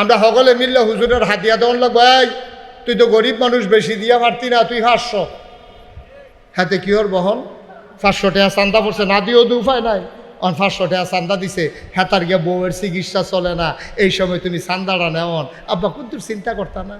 আমরা সকলে মিললে হুজুরের হাতিয়া দেওয়ান লাগবো। এই তুই তো গরিব মানুষ, বেশি দিয়া পারতি না, তুই 500 হাতে কি ওর বহন 500 টাকা চান্দা পড়ছে, না দিয়েও তো উপায় নাই। 500 টাকা চান্দা দিছে, হেতার গিয়া বউয়ের চিকিৎসা চলে না, এই সময় তুমি চান্দাটা নেওয়ান। আব্বা কিন্তু চিন্তা করতা না?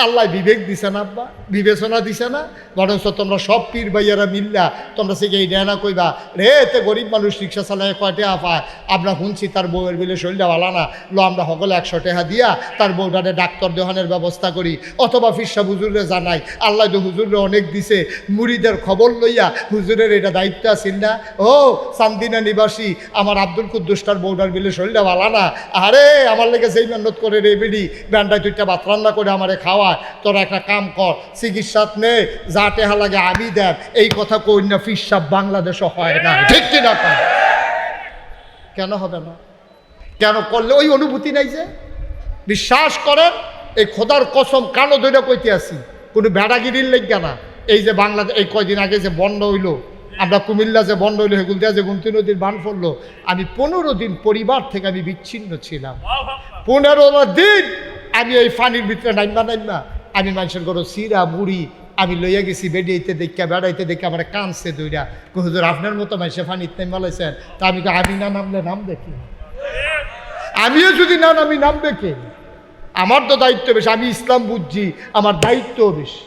আল্লাহ বিবেক দিছে না আব্বা, বিবেচনা দিছে না? বরঞ্চ তোমরা সব পীর ভাইয়ারা মিল্লা তোমরা সে এই দেয় না কইবা রে এতে গরিব মানুষ রিক্সা চালায় কয় টাকা পায়, আমরা শুনছি তার বউয়ের বিলে শরীরটা ভালো না, লো আমরা সকলে 100 টাকা দিয়া তার বউটারে ডাক্তার দেওয়ানের ব্যবস্থা করি, অথবা ফিরসা হুজুরে জানাই। আল্লাহ তো হুজুরে অনেক দিছে, মুড়িদের খবর লইয়া হুজুরের এটা দায়িত্ব আছিল না। ও চান্দিনা নিবাসী আমার আব্দুল কুদ্দুসটার বউটার বিলে শরীরটা ভালো না, আরে আমার লেগে সেই মেহনত করে রে বেডি গান্ডায় তুইটা ভাত রান্না করে আমারে খাওয়ায়, তোরা একটা কাম কর, চিকিৎসাত নে, যা টেহা লাগে আমি দেন। এই কথা কই না ফিরসাব বাংলাদেশও হয় না। ঠিক কিনা? কেন হবে না? কেন করলে ওই অনুভূতি নাই যে? বিশ্বাস করেন, এই খোদার কসম কানো ধরে কইতে আসি, কোনো বেড়াগিরির লেগা না। এই যে বাংলাদেশ এই কয়দিন আগে যে বন্ধ হইলো, আমরা কুমিল্লা যে বন্ধ হইলো, হেগুল দেওয়া যে গুমতি নদীর বান পড়লো, আমি 15 দিন পরিবার থেকে আমি বিচ্ছিন্ন ছিলাম। 15 দিন আমি এই পানির ভিতরে নাইমা আমি মানুষের ঘর সিরা মুড়ি আমি লইয়া গেছি, বেড়াইতে দেখা বেড়াইতে দেখে আমার কানছে দুইটা। হুজুর আপনার মতো মানুষের পানির নাইমা লাইছেন, তা আমি আমি না নামলে নাম দেখি, আমিও যদি না নামি নাম দেখে, আমার তো দায়িত্ব বেশি, আমি ইসলাম বুঝছি, আমার দায়িত্ব বেশি।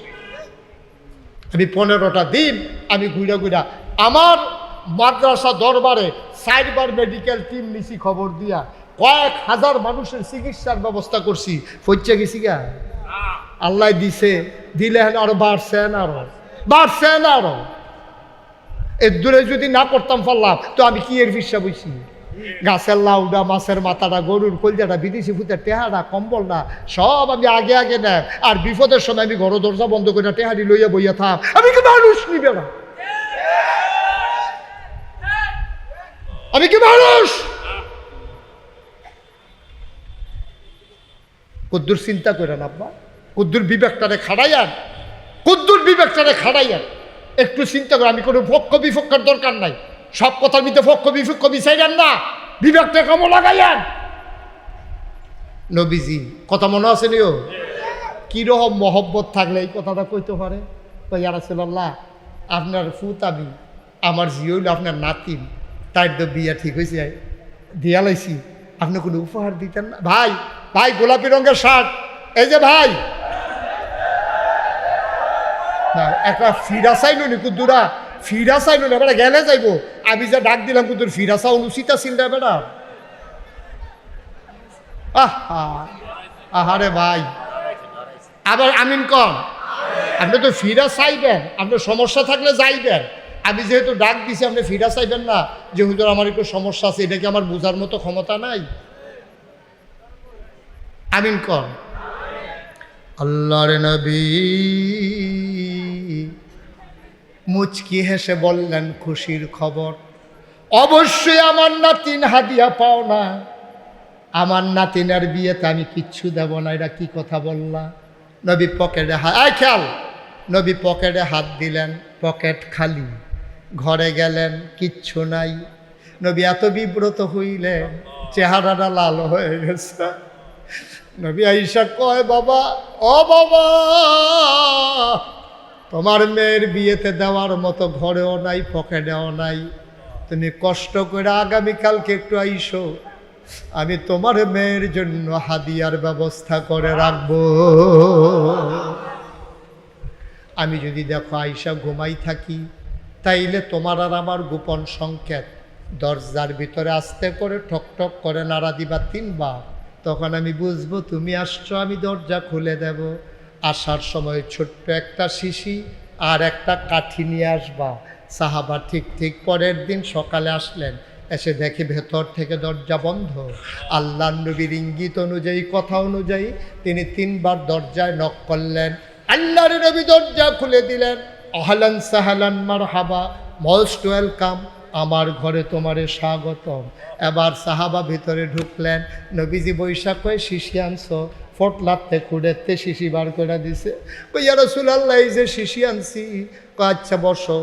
আমি 15টা দিন আমি ঘুরা আমার মাদ্রাসা দরবারে 4 বার মেডিকেল টিম নিছি, খবর দিয়া কয়েক হাজার মানুষের চিকিৎসার ব্যবস্থা করছি। ফইচা গেছি গা, আল্লাহ দিছে, দিলে আরো বাড়ছেন, আরো এর দূরে যদি না করতাম পারলাম তো আমি কি এর ফিসা বইছি? গাছের লাউডা, মাছের মাথাটা, গরুর কলজাটা, বিদেশি ফুতের টেহারা, কম্বল না, সব আমি আগে আগে নেয়। আর বিপদের সময় আমি ঘর দরজা বন্ধ করে টেহারি লইয়া বইয়া থাম, আমি কি মানুষ নিবে না? কি মানুষ? কুদ্দুর চিন্তা করেন আব্বা, কুদ্দুর বিবেকটারে খাড়াইয়ান, কুদ্দুর বিবেকটারে খাড়াইয়ান, একটু চিন্তা করে। আমি কোনো পক্ষ বিপক্ষের দরকার নাই, সব কথার মধ্যে পক্ষ বিপক্ষ বিচাইলেন না, বিবেকটা কেমন লাগাইয়ান। নবীজি কথা মনে আছে নিও, কিরকম মহব্বত থাকলে এই কথাটা কইতে পারে? ইয়া রাসূলুল্লাহ, আপনার ফুত আমি, আমার জি হইল আপনার নাতিন, তাই তো বিয়া ঠিক হয়েছে, দিয়া লাইছি, আপনি কোনো উপহার দিতেন না? ভাই ভাই গোলাপি রঙের শার্ট, এই যে ভাই, না একটা ফিরা চাইল নি কুদ্দুরা, ফিরা চাইল না বেটা, গেলে যাইব। আমি যা ডাক দিলাম কুদ্দুর ফিরা চা অনুচিত আছিল না বেটা। আহারে ভাই, আবার আমিন কন, আপনি তো ফিরা চাইবেন, আপনার সমস্যা থাকলে যাইবেন। আমি যেহেতু ডাক দিছি, আপনি ফিরা চাইবেন না যে হুজুর আমার একটু সমস্যা আছে, এটা কি আমার বোঝার মতো ক্ষমতা নাই? আমিন কন। আল্লাহর নবী মুচকি হেসে বললেন, খুশির খবর, অবশ্যই আমার নাতিন হাদিয়া পাও না, আমার নাতিনের বিয়েতে আমি কিচ্ছু দেব না। এটা কি কথা বললা? নবী পকেটে খেয়াল, নবী পকেটে হাত দিলেন, পকেট খালি, ঘরে গেলেন, কিচ্ছু নাই। নবী এত বিব্রত হইলেন, চেহারাটা লাল হয়ে গেছে। নবী আয়েশা কয়, বাবা ও বাবা, তোমার মেয়ের বিয়েতে দেওয়ার মতো ঘরেও নাই, পকেটেও নাই, তুমি কষ্ট করে আগামীকালকে একটু আইসো, আমি তোমার মেয়ের জন্য হাদিয়ার ব্যবস্থা করে রাখবো। আমি যদি দেখো আয়েশা ঘুমাই থাকি, তাইলে তোমার আর আমার গোপন সংকেত, দরজার ভিতরে আস্তে করে ঠক ঠক করে নাড়া দিবা 3 বার, তখন আমি বুঝবো তুমি আসছো, আমি দরজা খুলে দেব। আসার সময় ছোট্ট একটা শিশি আর একটা কাঠি নিয়ে আসবা। সাহাবা ঠিক ঠিক পরের দিন সকালে আসলেন, এসে দেখে ভেতর থেকে দরজা বন্ধ। আল্লাহর নবীর ইঙ্গিত অনুযায়ী, কথা অনুযায়ী তিনি 3 বার দরজায় নক করলেন। আল্লাহর নবী দরজা খুলে দিলেন। আহলান সাহলান মারহাবা, মোস্ট ওয়েলকাম, আমার ঘরে তোমারে স্বাগতম। এবার সাহাবা ভিতরে ঢুকলেন। নবীজি বৈশাখ কয়ে, শিশি আনছো? ফটলাতে খুঁড়েতে শিশি বার করে দিছে। ইয়া রাসূলুল্লাহ, এই যে শিশি আনছি। আচ্ছা বসো।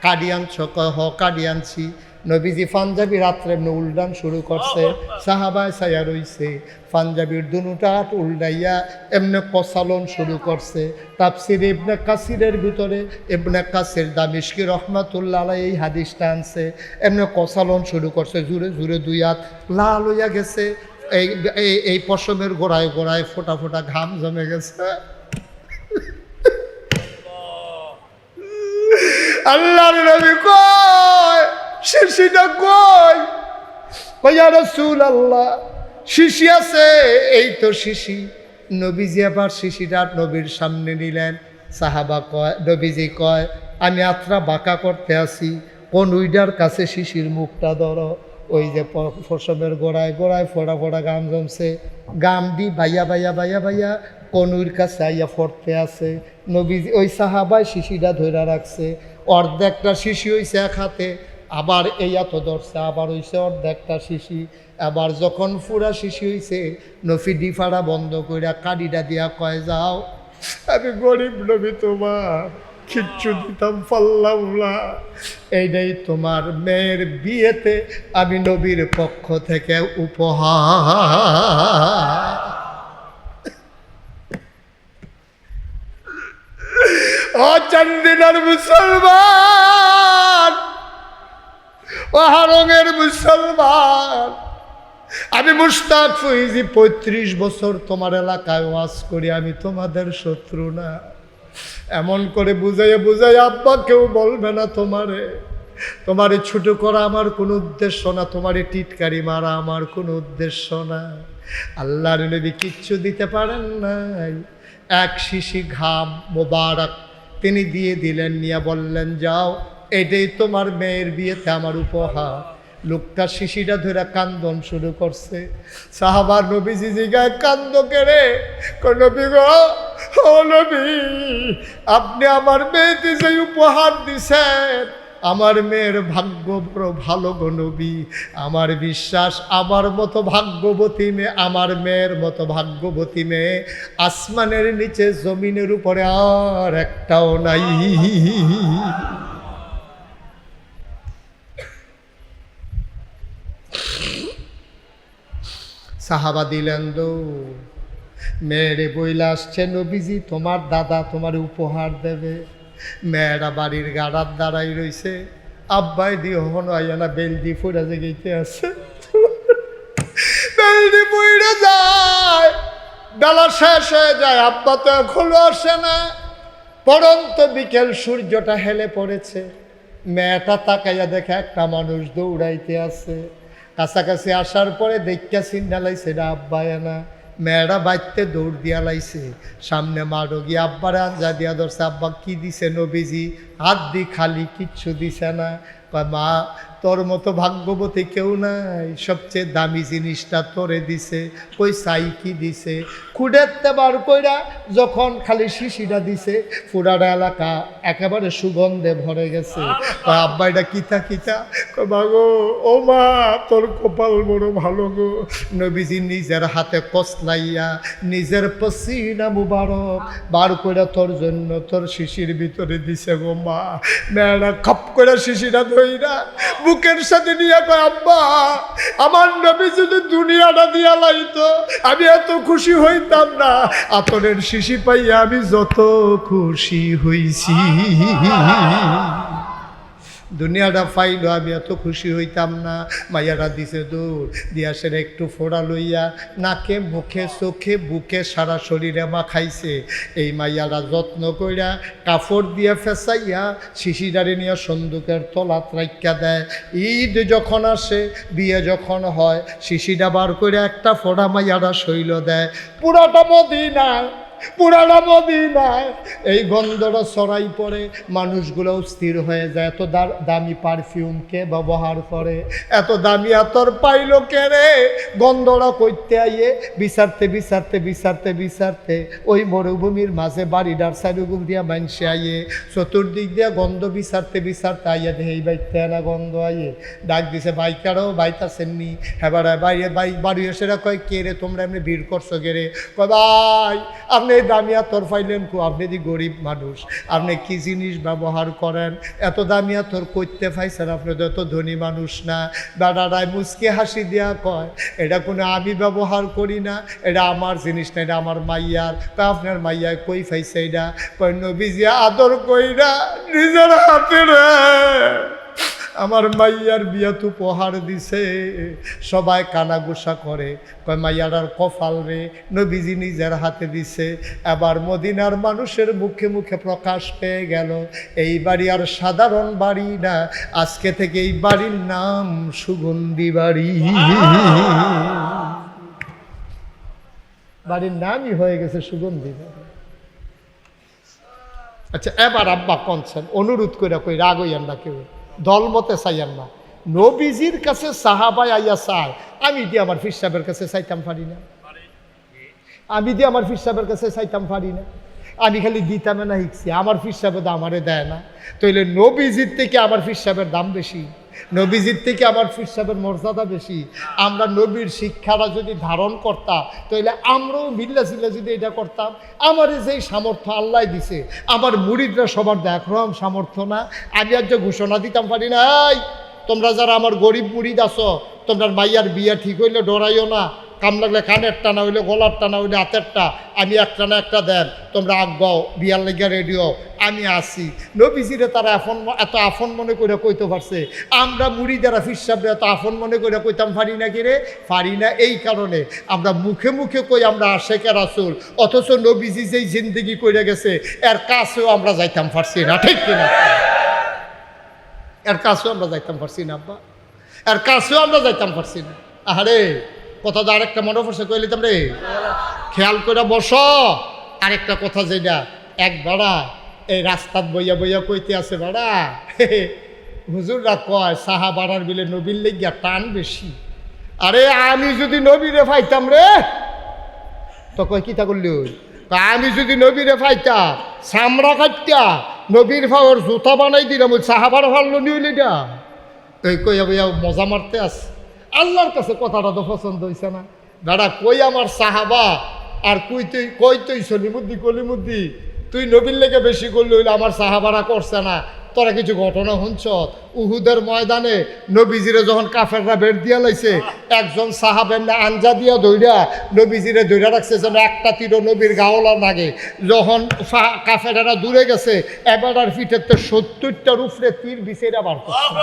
কাডি আনছো? কয় হ, কাডি আনছি। নবীজি পাঞ্জাবি রাত্রে এমনি উল্টান শুরু করছে, সাহাবায় ছায়া রইছে, পাঞ্জাবির দুটা হাত উল্টাইয়া এমনি কসালন শুরু করছে। তাফসির ইবনে কাসিরের ভিতরে ইবনে কাসির দামিশকি রহমাতুল্লাহ আলাইহি এই হাদিসটা আনছে। এমনি কসালন শুরু করছে, জুড়ে জুড়ে 2 হাত লাল হইয়া গেছে। এই পশমের গোড়ায় গোড়ায় ফোটা ফোটা ঘাম জমে গেছে। আল্লাহর নবী কয়, শিশিটা কই? ইয়া রাসূলুল্লাহ, শিশি আছে, এই তো শিশি। নবীজি আবার শিশিটা নবীর সামনে নিলেন। সাহাবা কয়, নবীজি কয়, আমি আত্রা বাঁকা করতে আসি, কোন উইডার কাছে শিশির মুখটা ধরো। ওই যে ফসমের গোড়ায় গোড়ায় ফোড়া ফোড়া গাম জমছে, গাম দি ভাইয়া ভাইয়া ভাইয়া ভাইয়া কনুর কাছে আইয়া ফরতে আছে। নবীজি ওই সাহাবায় শিশিটা ধরে রাখছে। অর্ধেকটা শিশি হইছে এক হাতে, আবার এই এত ধরছে, আবার হইছে অর্ধেকটা শিশি। আবার যখন পুরা শিশি হইছে, নফি ডিফাড়া বন্ধ কইরা কাডিটা দিয়া কয়, যাও, আমি গরিব নবী, তোমার কিচ্ছু দিতাম পারলাম না, এইটাই তোমার মেয়ের বিয়েতে আমি নবীর পক্ষ থেকে উপহার। ও চান্দিনার মুসলমান, ও হারঙের মুসলমান, আমি মুশতাক ফৈজি 35 বছর তোমার এলাকায় ওয়াজ করি, আমি তোমাদের শত্রু না। এমন করে বুঝাইয়া বুঝাইয়া আব্বা কেউ বলবে না তোমারে ছোট করা আমার কোনো উদ্দেশ্য না, তোমারে টিটকারি মারা আমার কোনো উদ্দেশ্য না। আল্লাহর নবী কিচ্ছু দিতে পারেন নাই, এক শিশি ঘাম মোবারক তিনি দিয়ে দিলেন, নিয়ে বললেন, যাও, এটাই তোমার মেয়ের বিয়েতে আমার উপহার। লোকটা শিশিটা ধরে কান্দন শুরু করছে। সাহাবার নবীজি জিগায়, কান্দ কেড়ে? নবী গো, ও নবী, আপনি আমার মেয়েকে যে উপহার দিছেন, আমার মেয়ের ভাগ্য বড় ভালো গো নবী। আমার বিশ্বাস আমার মতো ভাগ্যবতী মেয়ে, আমার মেয়ের মতো ভাগ্যবতী মেয়ে আসমানের নিচে জমিনের উপরে আর একটাও নাই। সাহাবা দিলেন দৌড়। মেয়েরে বইলা আসছে নবীজি তোমার দাদা তোমার উপহার দেবে। মেয়েরা বাড়ির গাড়ার দাঁড়াই রইছে। আব্বাই দিয়ে হনো আইয়ানা বেলদি ফুরা জেগেইতে আছে। বেলদি ফুইরা যায়, বেলা শেষ হয়ে যায়, আব্বা তো এখনো আসে না। পরন্ত বিকেল সূর্যটা হেলে পড়েছে। মেয়েটা তাকাইয়া দেখে একটা মানুষ দৌড়াইতে আছে। কাছাকাছি আসার পরে দেখা চিন্তা লাইছে এটা আব্বায় না। মেয়েরা বাইতে দৌড় দিয়া লাইছে। সামনে মারো গিয়ে আব্বারে আঞ্জা দিয়া ধরছে। আব্বা কি দিছে নবীজি? হাত দি খালি, কিচ্ছু দিছে না। কয় মা তোর মতো ভাগ্যবতী কেউ নাই, সবচেয়ে দামি জিনিসটা তোরে দিছে। কই চাই কি দিছে? খুঁড়েতে বার কইরা যখন খালি শিশিটা দিছে, পুরাটা এলাকা একেবারে সুগন্ধে ভরে গেছে। কয় আব্বা এটা কিতা কিতা? কয় মা গো, ও মা তোর কপাল বড় ভালো গো, নবীজি নিজের হাতে কসলাইয়া নিজের পসিনা মুবারক বার কইরা তোর জন্য তোর শিশির ভিতরে দিছে গো মা। মেয়েরা খপ করে শিশিটা ধইরা বুকের সাথে নিয়ে কয় আব্বা আমার নবী যদি দুনিয়াটা দিয়া লাইতো আমি এত খুশি হইতাম না। আতরের শিশি পাইয়া আমি যত খুশি হইছি, দুনিয়াটা পাইলো আমি এত খুশি হইতাম না। মাইয়ারা দিছে দূর দিয়াসের একটু ফোড়া লইয়া নাকে মুখে চোখে বুকে সারা শরীরে মাখাইছে। এই মাইয়ারা যত্ন কইরা কাপড় দিয়ে ফেসাইয়া শিশিরারে নিয়ে সন্দুকের তলাত রাইখা দেয়। ঈদ যখন আসে, বিয়ে যখন হয়, শিশিটা বার করে একটা ফোড়া মাইয়ারা শৈল দেয়। পুরাটা মদিনায়, পুরাটা মদিনায় এই গন্ধটা ছড়াই পড়ে, মানুষগুলো স্থির হয়ে যায়। এত দামি পারফিউমকে ব্যবহার করে, এত দামি আতর পাইল কে রে? গন্ধটা কইতে আইয়ে বিচারতে বিচারতে বিচারতে বিচারতে ওই মরুভূমির মাঝে বাড়িটার চারিগুল দিয়া মানসে আইয়ে, চতুর্দিক দিয়া গন্ধ বিচারতে বিচারতে আইয়া দেখে এই বাইতে না গন্ধ আইয়ে ডাক দিছে বাইকারও বাইতাছেননি। এবার বাড়ি এসেরা কয় কে রে তোমরা এমনি ভিড় করছো কে রে? কয় ভাই আপনি দামি আতর পাইলেন কো? আপনি দি গরিব মানুষ, আপনি কি জিনিস ব্যবহার করেন? এত দামি আতর করতে পাইছেন? আপনি তো এত ধনী মানুষ না। দাদারায় মুচকে হাসি দিয়া কয় এটা কোনো আমি ব্যবহার করি না, এটা আমার জিনিস না, এটা আমার মাইয়ার। তা আপনার মাইয়ায় কই পাইছে এটা? কয় নবীজি আদর কইরা নিজের হাতে রে আমার মাইয়ার বিয়াত উপহার দিছে। সবাই কানাগুসা করে, কয় মাইয়ার কপাল রে নবীজি নিজের হাতে দিছে। এবার মদিনার মানুষের মুখে মুখে প্রকাশ পেয়ে গেল এই বাড়ি আর সাধারণ বাড়ি না, আজকে থেকে এই বাড়ির নাম সুগন্ধি বাড়ি। বাড়ির নামই হয়ে গেছে সুগন্ধি বাড়ি। আচ্ছা এবার আব্বা কনছেন অনুরোধ করে কই রাগ হইয়ান না, কেউ দলমতে চাইয়ান না। নবীজির কাছে সাহাবায় আইয়া চায়, আমি দিয়ে আমার ফির সাহেবের কাছে চাইতাম পারি না, আমি দিয়ে আমার ফির সাহেবের কাছে চাইতাম পারি না। আমি খালি দিতামে না শিখছি, আমার ফির সাহেবের দাম আমারে দেয় না। তাইলে নবীজির থেকে আমার ফির সাহেবের দাম বেশি, নবীজির থেকে আমার ফির সাহেবের মর্যাদা বেশি। আমরা নবীর শিক্ষাটা যদি ধারণ করতাম তাহলে আমরাও মিল্লা জিল্লা যদি এটা করতাম। আমার যেই সামর্থ্য আল্লাহ দিছে, আমার মুরিদরা সবার একরকম সামর্থ্য না। আমি আজ ঘোষণা দিতাম পারি না, এই তোমরা যারা আমার গরিব মুরিদ আছো, তোমরা মাইয়ার বিয়া ঠিক হইলে ডরাইও না, কাম লাগলে কানের টানা হইলে গলার টানা হইলে হাতেরটা, আমি একটা না একটা দেন, তোমরা আগাও বিয়ার লেগে রেডিও, আমি আসি। নবীজিরে তারা এত আফন মনে করে কইতে পারছে, আমরা মুড়িদারা ফির সাহেবরা এত আফন মনে করে কইতাম পারি না কি রে? পারি না। এই কারণে আমরা মুখে মুখে কই আমরা আশেকে রাসূল, অথচ নবীজি যেই জিন্দেগি করে গেছে এর কাছেও আমরা যাইতাম পারছি না, ঠিক কিনা? এর কাছেও আমরা যাইতাম পারছি না আব্বা, এর কাছেও আমরা যাইতাম পারছি না। আহারে কথা তো আরেকটা মনে পড়ছে কই লিতাম রে, খেয়াল করে বস। আরেকটা কথা যেটা এক বাড়া এই রাস্তাত বইয়া বইয়া কইতে আছে, বাড়া হুজুররা কয় সাহাবারার বিলে নবীর লেগিয়া টান বেশি। আরে আমি যদি নবীরে পাইতাম রে, তো কয় কিতা করলি? আমি যদি নবীরে পাইতাম চামড়া কাটতা নবীর ফাওয়ার জুতা বানাই দিলাম, ওই সাহাবার ভালো নিউলি না এই কইয়া বইয়া মজা মারতে আস। আল্লাহর কাছে কথাটা তো পছন্দ হইছে না। দাদা কই আমার সাহাবা আর কই তুই সলিমুদ্দি কলিমুদ্দি, তুই নবীর লেগে বেশি করলি, হইলে আমার সাহাবারা করছে না। তোরা কিছু ঘটনা শুনছ? উহুদের ময়দানে নবীজিরে যখন কাফেররা বের দিয়া লাইছে, একজন সাহাবের না আঞ্জা দিয়া দৌড়া নবীজিরে দৌড়া রাখছে যেন একটা তীরও নবীর গাওলা লাগে। যখন কাফেররা দূরে গেছে, এবার ফিটেতে 70টার উপরে তীর বিছেরা বার করছে।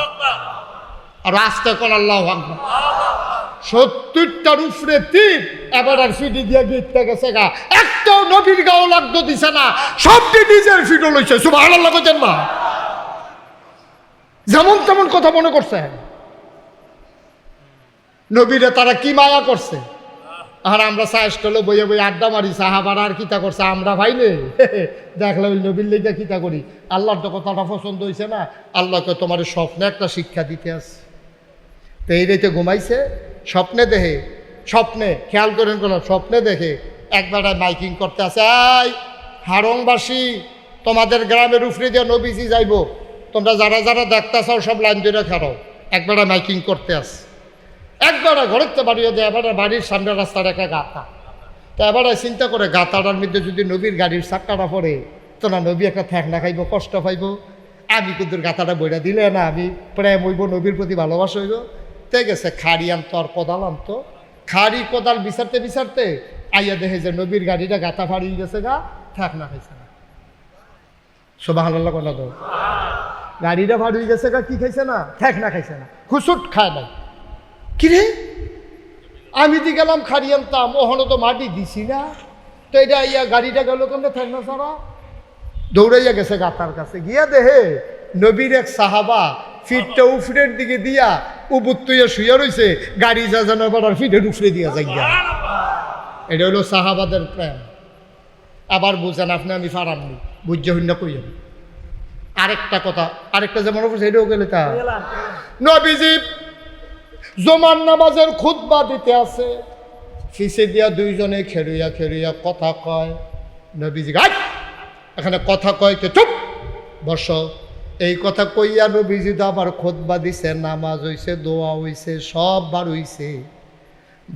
আর আস্তে কর আল্লাহু আকবার, 70টার উপরে তীর এবার ফিটি দিয়া গিটতে গেছে গা, একটাও নবীর গাও লাগতো দিছে না, সবটি নিজের ফিটও লইছে। সুবহানাল্লাহ কইতেন না? যেমন তেমন কথা মনে করছে। নবীরে তারা কি মায়া করছে, আর আমরা সাহস করলো বইয়ে বই আড্ডা মারি, সাহাবারা আর কিতা করছে আমরা ভাইলে দেখলে ওই নবীর লেগে কিতা করি। আল্লাহর তো কথাটা পছন্দ হয়েছে না। আল্লাহকে তোমার স্বপ্নে একটা শিক্ষা দিতে আসে। তো এই রেতে ঘুমাইছে, স্বপ্নে দেখে, স্বপ্নে খেয়াল করেন কোনো স্বপ্নে দেখে একবার মাইকিং করতে আসে, এই হারংবাসী তোমাদের গ্রামের উফরে দিয়ে নবীজি যাইব, তোমরা যারা যারা দেখতে চাও সব লাইন ধরে খারাও। একবার মাইকিং করতে আসে, একবার ঘরেতে বাড়িয়ে দেয়, এবার বাড়ির সামনে রাস্তার একটা গাতা। তো এবার চিন্তা করে গাতাটার মধ্যে যদি নবীর গাড়ির চাক্কাটা পড়ে তো না নবী একটা ঠেকনা খাইব, কষ্ট পাইব। আমি কিন্তু গাতাটা বইটা দিলে না, আমি প্রেম হইব, নবীর প্রতি ভালোবাসা হইব। তে গেছে খাড়ি আনতো আর কোদাল আনতো, খাড়ি কোদাল বিচারতে বিচারতে আইয়া দেখে যে নবীর গাড়িটা গাতা ফাড়িয়ে গেছে গা, ঠেকনা খাইছে না। সুবহানাল্লাহ কোনা তো গাড়িটা ফাড়িয়ে গেছে গা, কি খাইছে না? ঠেকনা খাইছে না, খুচুট খায় নাই। কিরে আমি দি গেলাম খাড়ি আনতাম, ওখানে তো মাটি দিছি না, তো এটা ইয়া গাড়িটা গেল কেমন ঠেকনা ছাড়া? দৌড়াইয়া গেছে গাতার কাছে, গিয়া দেহে নবীর এক সাহাবা ফিটটা উফরের দিকে দিয়া উবুত্তুইয়া শুয়ে রয়েছে, গাড়ি যা যেন এবার ফিটের উফরে দিয়া যাই। এটা হলো সাহাবাদের প্রেম। আবার বুঝেন আপনি, আমি ফারামনি বুঝে হইন না কইয়া। আরেকটা কথা, আরেকটা যেমন এটাও গেলে তা নবীজি জমান নামাজের খুতবা দিতে আছে, ফিসে দিয়া দুইজনে খেরুইয়া খেরুইয়া কথা কয়। নবীজি এখানে কথা কয় কে, চুপ বস। এই কথা কইয়া নবীজি তো আবার খুতবা দিছে, নামাজ হইছে, দোয়া হইছে, সব বার হইছে।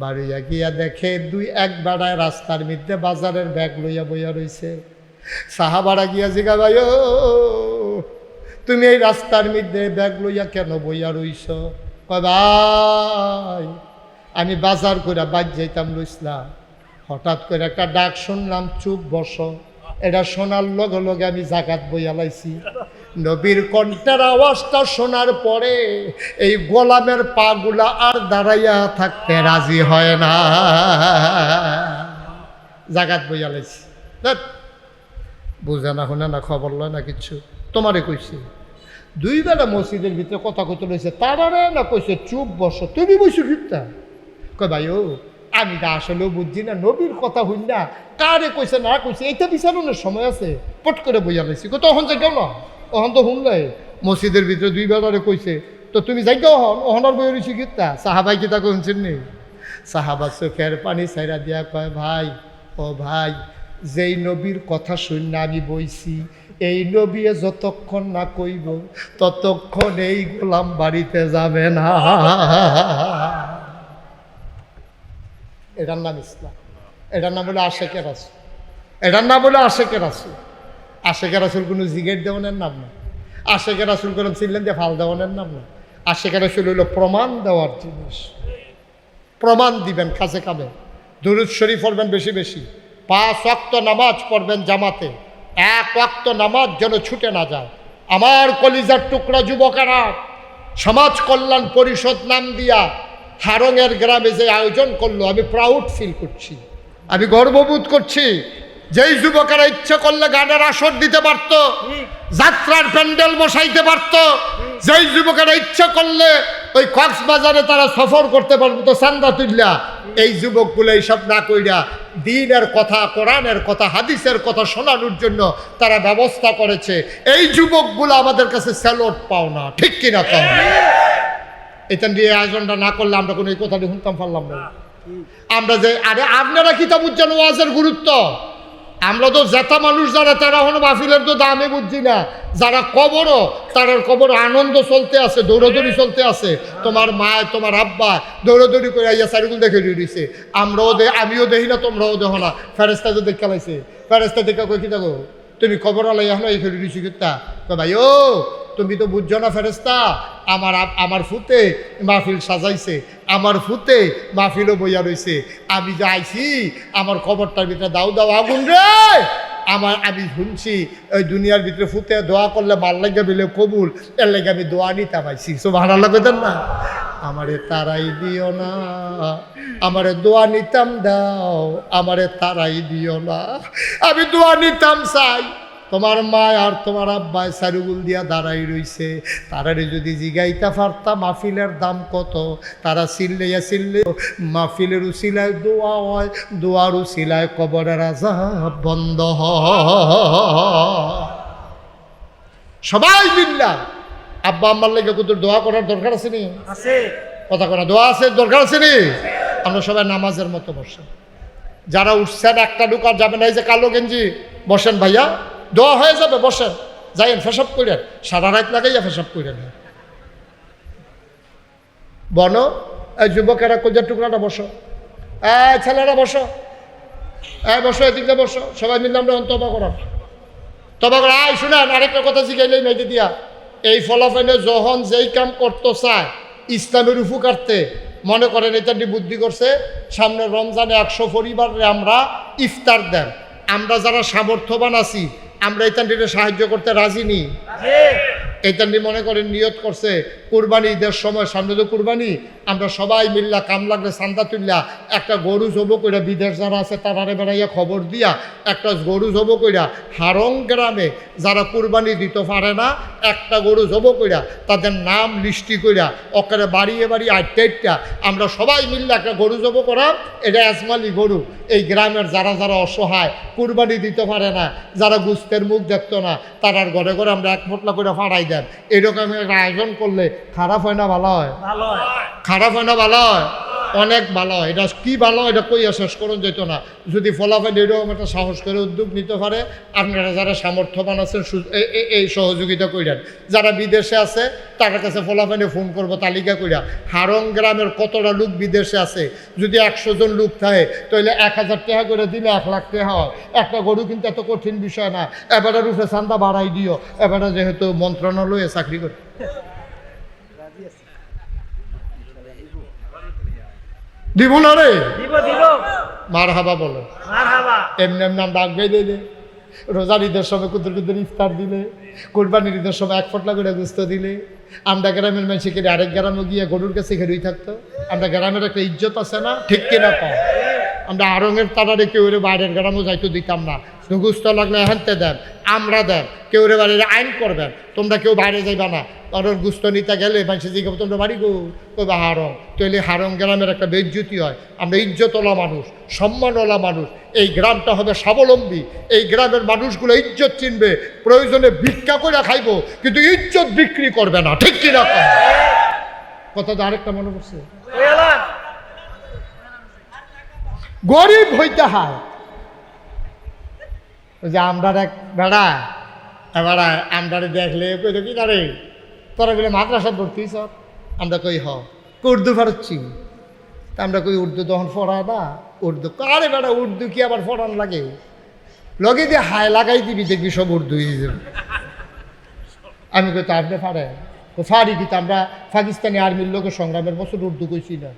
বাড়িয়া গিয়া দেখে দুই এক বেড়ায় রাস্তার মধ্যে বাজারের ব্যাগ লইয়া বইয়া রইছে। সাহাবারা গিয়া জিগা, ভাই ও তুমি এই রাস্তার মধ্যে ব্যাগ লইয়া কেন বইয়া রইছ? কয় ভাই আমি বাজার করে বাদ যাইতাম লইছিলাম, হঠাৎ করে একটা ডাক শুনলাম, চুপ বস। এটা শোনার লগে লগে আমি জাগাত বইয়া লাইছি। নবীর কণ্ঠের আওয়াজটা শোনার পরে এই গোলামের পাগুলা আর দাঁড়াইয়া থাকতে রাজি হয় না, জাগাত বইয়া লাইছি। বুঝে না, শুনে না, খবর লয় না, কিচ্ছু। তোমারে কইছে দুই বেলা মসজিদের ভিতরে কথা কইতে রয়েছে, তারারে না কইছে চুপ বসো, তুমি বসে ফিরতা। কয় ভাই ও আমি না আসলেও বুঝছি না, নবীর কথা হইল না, কারে কইছে না কইছে এইটা বিচারণের সময় আছে, পট করে বইয়া লাইছি। তখন যে কেউ না, ওহন তো শুনলে মসজিদের ভিতরে দুই বেলারে কইছে, তো তুমি যাই গো হন ওহনার বই রয়েছি গীতা। সাহাবাই গীতা কইছেন নি? সাহাবা চোখের পানি ছাইরা দিয়া কয়, ভাই ও ভাই, যেই নবীর কথা শুন আমি বইছি, এই নবী যতক্ষণ না কইব ততক্ষণ এই গোলাম বাড়িতে যাবে না। এটার নাম ইসলাম, এটার নাম হলো আশেকের রাসূল, এটার নাম হলো আশেকের রাসূল। আশেকের রাসূল কোনো জিগের দেওয়ানের নাম না, আশেকের রাসূল কোনো ছিলেন যে ফাল দেওয়ানের নাম না। আশেকের রাসূল হলো প্রমাণ দেওয়ার জিনিস। প্রমাণ দিবেন কাছে কামে, দুরূদ শরীফ পড়বেন বেশি বেশি, 5 ওয়াক্ত নামাজ পড়বেন জামাতে, 1 ওয়াক্ত নামাজ যেন ছুটে না যায়। আমার কলিজার টুকরা যুবকেরা, সমাজ কল্যাণ পরিষদ নাম দিয়া হারঙের গ্রামে যে আয়োজন করলো, আমি প্রাউড ফিল করছি, আমি গর্ববোধ করছি। যেই যুবকেরা ইচ্ছে করলে গানের আসর দিতে পারত, যাত্রার প্যান্ডেল বসাইতে পারত, যেই যুবকেরা ইচ্ছে করলে ওই কক্সবাজারে তারা সফর করতে পারতো তো চান্দা তুল্লা, এই যুবকগুলো এইসব না কইরা দ্বীনের কথা, কোরআনের কথা, হাদিসের কথা শোনানোর জন্য তারা ব্যবস্থা করেছে। এই যুবকগুলো আমাদের কাছে স্যালুট পাও না, ঠিক কিনা? তো এটা দিয়ে আয়োজনটা না করলে আমরা কোনো এই কথাটি শুনতাম পারলাম না। আমরা যে আরে আপনারা কিতাব উজ্জান ওয়াজের গুরুত্ব, আমরা তো জেতা মানুষ যারা তারা হলো মাহফিলের তো দামে বুঝছি না, যারা কবরও তারার কবর আনন্দ চলতে আছে, দৌড়াদৌড়ি চলতে আছে। তোমার মা তোমার আব্বা দৌড়াদৌড়ি করে আইয়া চারিগুল দেখে দিয়েছে, আমিও দেখি না তোমরাও দেখো না। ফেরেস্তা তো দেখে লাইছে, ফেরেস্তা দেখা কই কি দেখো তুমি কবর আলাই এখন এই খেলে দিছি কিতা ভাই ও তুমি তো বুঝছো না ফেরেস্তা, আমার ফুতে মাহফিল সাজাইছে, আমার ফুতে মাহফিলও বইয়া রয়েছে, আমি যে আইছি আমার খবরটার ভিতরে দাও দাও আগুন রে। আমি শুনছি ওই দুনিয়ার ভিতরে ফুতে দোয়া করলে মাল লাগে বিলে কবুল, এর লাগে আমি দোয়া নিতে পাইছি। সো ভালো লাগতেন না, আমারে তারাই দিও না, আমারে দোয়া নিতাম দাও, আমারে তারাই দিও না, আমি দোয়া নিতাম চাই। তোমার মা আর তোমার আব্বাই সারুগুল দিয়া দাঁড়াই রইছে, তারারে যদি জিগাইতে পারতাম মাহফিলের দাম কত, তারা চিল্লাইয়া মাহফিলের উসিলায় দোয়া হয়, দোয়ার উসিলায় কবরের আযাব বন্ধ হয়। সবাই মিল্লা আব্বা আম্মার লেগে কত দোয়া করার দরকার আছে নি? আছে, কথা করা দোয়া আছে দরকার আছে নি? আমরা সবাই নামাজের মতো বসেন, যারা উঠছেন একটা ঢুকার যাবেন, এই যে কালো গেঞ্জি বসেন ভাইয়া, দোয়া হয়ে যাবে, বসেন, যাইয়েন ফেসাব করেন, সারা রাত লাগাইয়া ফেসাব করেন। বন এই যুবকেরা কোজার টুকরাটা বসো, ছেলেরা বসো, বসো, এদিকে বসো, সবাই মিলে আমরা তবা করা শুনেন। আরেকটা কথা শিখাইলেই মেয়েটি দিয়া, এই ফলাফলে যখন যেই কাম করতে চায় ইসলামের উপকার্থে, মনে করেন এটা বুদ্ধি করছে সামনে রমজানে 100 পরিবারে আমরা ইফতার দেন, আমরা যারা সামর্থ্যবান আছি আমরা এটানটিতে সাহায্য করতে রাজি নি। এটানটি মনে করেন নিয়ত করছে কুরবানি ঈদের সময়, সামনে তো কুরবানি, আমরা সবাই মিল্লা কাম লাগলে চান্দা তুললা একটা গরু জব কইরা, বিদেশ যারা আছে তারারে বেড়াইয়া খবর দিয়া একটা গরু জব কইরা, হারং গ্রামে যারা কুরবানি দিতে পারে না একটা গরু জব কইরা তাদের নাম লিস্টি কইরা ওখানে বাড়িয়ে বাড়িয়ে আটটা আমরা সবাই মিল্লা একটা গরু জব করাম। এটা আজমালি গরু, এই গ্রামের যারা যারা অসহায় কুরবানি দিতে পারে না, যারা গুস্তের মুখ দেখতো না, তারার ঘরে ঘরে আমরা এক মোটলা করে ফাড়াই দেন। এরকম একটা আয়োজন করলে খারাপ হয় না ভালো হয়? খারাপ হয় না ভালো হয়? অনেক ভালো হয়। এটা কি ভালো এটা কইয়া শেষ করুন যেত না। যদি ফলাফল এরকম একটা সাহস করে উদ্যোগ নিতে পারে, আপনারা যারা সামর্থ্যবান আছেন এই সহযোগিতা কইরেন। যারা বিদেশে আছে তার কাছে ফলাফলে ফোন করবো তালিকা কইরা, হারং গ্রামের কতটা লোক বিদেশে আছে, যদি 100 জন লোক থাকে তাহলে 1000 টাকা করে দিলে 1 লাখ টাকা হয়। একটা গরু কিন্তু এত কঠিন বিষয় না, এবারে রূপে চান্দা বাড়াই দিও, এবারে যেহেতু মন্ত্রণালয়ে চাকরি করে। দিব না রে, মার হাবা বলো, এমনি এমনি আমরা আগে দিলে, রোজার ঈদের সময় কুদুর কুদুর ইফতার দিলে, কোরবানির ঈদের সময় 1 ফটলা করে গুস্ত দিলে, আমরা গ্রামের মানুষে কেটে আরেক গ্রামে গিয়ে গরুর কাছে খেড়ুই থাকতো। আমরা গ্রামের একটা ইজ্জত আছে না, ঠিক কিনা কম? আমরা আরঙের তারারে কেউ বাইরের গ্রামও যাইতে দিতাম না, গুস্ত লাগলে হেনতে দেন, আমরা দেন, কেউ বাড়ির আইন করবেন, তোমরা কেউ বাইরে যাইবা না। কারণ গুস্ত নিতে গেলে মানুষের জিজ্ঞাসা তোমরা বাড়ি গো, কইবা হারং, তাহলে হারং গ্রামের একটা বেজ্জতি হয়। আমরা ইজ্জতওয়ালা মানুষ, সম্মানওয়ালা মানুষ, এই গ্রামটা হবে স্বাবলম্বী, এই গ্রামের মানুষগুলো ইজ্জত চিনবে, প্রয়োজনে ভিক্ষা করে খাইবো, কিন্তু ইজ্জত বিক্রি করবে না, ঠিক কিনা? কথা তো আরেকটা মনে পড়ছে, গরিব হইতে হয়। যে আমরা এক বেড়া আমরা দেখলে কইল কি তারে তোরা বলে মাদ্রাসা ভর্তি সব, আমরা কই উর্দু পারছি, তা আমরা কই উর্দু তখন পড়ায় না, উর্দু আরে বেড়া উর্দু কি আবার পড়ান লাগে, লগে দিয়ে হায় লাগাই দিবি দেখবি সব উর্দু হয়ে যাবে। আমি কই তা আপনি পারে ফারি কিন্তু আমরা পাকিস্তানি আর্মির লোকের সংগ্রামের বছর উর্দু কইছি না।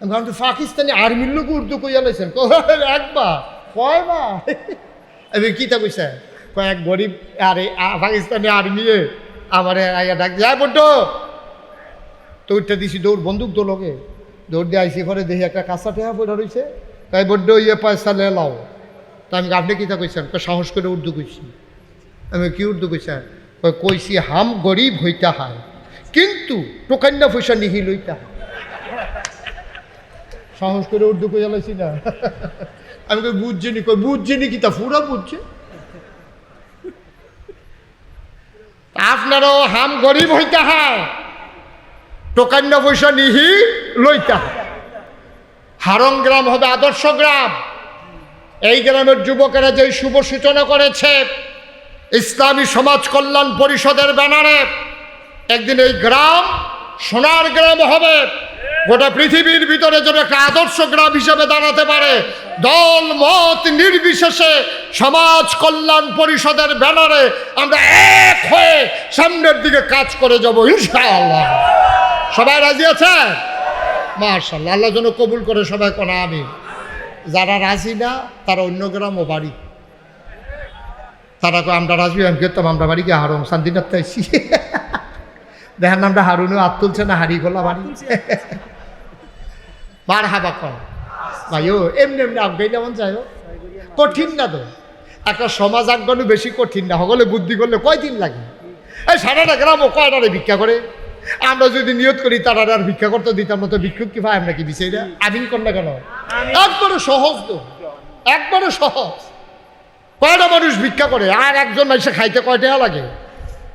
আমি তো পাকিস্তানি আর্মির লোক উর্দু কইয়া লাইছেন, একবার কয়বার আমি কিতা কইছে, কয়েক গরিব আরে পাকিস্তানি আর্মি আমার আইয়া ডাক যায় বড্ড তো উঠটা দিছি দৌড়, বন্দুক তো লগে দৌড় দিয়ে আইসি ঘরে দেখি একটা কাঁচা টেহা পড়া রয়েছে, তাই বড্ড পয়সা লেলাও। তা আমি আপনি কিতা কইছেন? সাহস করে উর্দু কইছি। আমি কি উর্দু কইছেন? কইছি হাম গরিব হইতে হয় কিন্তু টোকান্না পয়সা নিহি লইতে হয়। সাহস করে উর্দু কইয়া লাইছি না। আমি কই বুঝছিনি, কই বুঝছিনি কি তা পুরা বুঝছে। আপনারও হাম গরিব হইতে হয় টোকান্না পয়সা নিহি লইতে হয়। হারং গ্রাম হবে আদর্শ গ্রাম, এই গ্রামের যুবকেরা যে শুভ সূচনা করেছে ইসলামী সমাজ কল্যাণ পরিষদের ব্যানারে, একদিন এই গ্রাম সোনার গ্রাম হবে, গোটা পৃথিবীর ভিতরে যেন একটা আদর্শ গ্রাম হিসেবে দাঁড়াতে পারে। দল মত নির্বিশেষে সমাজ কল্যাণ পরিষদের ব্যানারে আমরা এক হয়ে সামনের দিকে কাজ করে যাব ইনশাআল্লাহ। সবাই রাজি আছে? মাশাআল্লাহ, আল্লাহ যেন কবুল করে সবাই কোনা আমিন। যারা রাজি না তারা অন্য গ্রাম ও বাড়ি, তারা আমরা রাজি আমি করতাম, আমরা বাড়ি গিয়ে হারুন শান্তিনাথ চাইছি দেখেন আমরা হারুনও হাত তুলছে না, হারি গোলা বাড়ি বার হাবা কর ভাইও এমনি এমনি আগে যেমন যাই হোক কঠিন না তো, একটা সমাজ আজ্ঞানু বেশি কঠিন না, সকলে বুদ্ধি করলে কয়দিন লাগে। এই সারাটা গ্রামও কয়টারে ভিক্ষা করে, আমরা যদি নিয়ত করি তারা আর ভিক্ষা করতে দিতাম না তো ভিক্ষুক কি ভাই আমরা কি বিষয়টা আমিন কর না কেন? একবারে সহজ তো, একবারে সহজ। কয়টা মানুষ ভিক্ষা করে আর একজন মানুষে খাইতে কয়টা লাগে?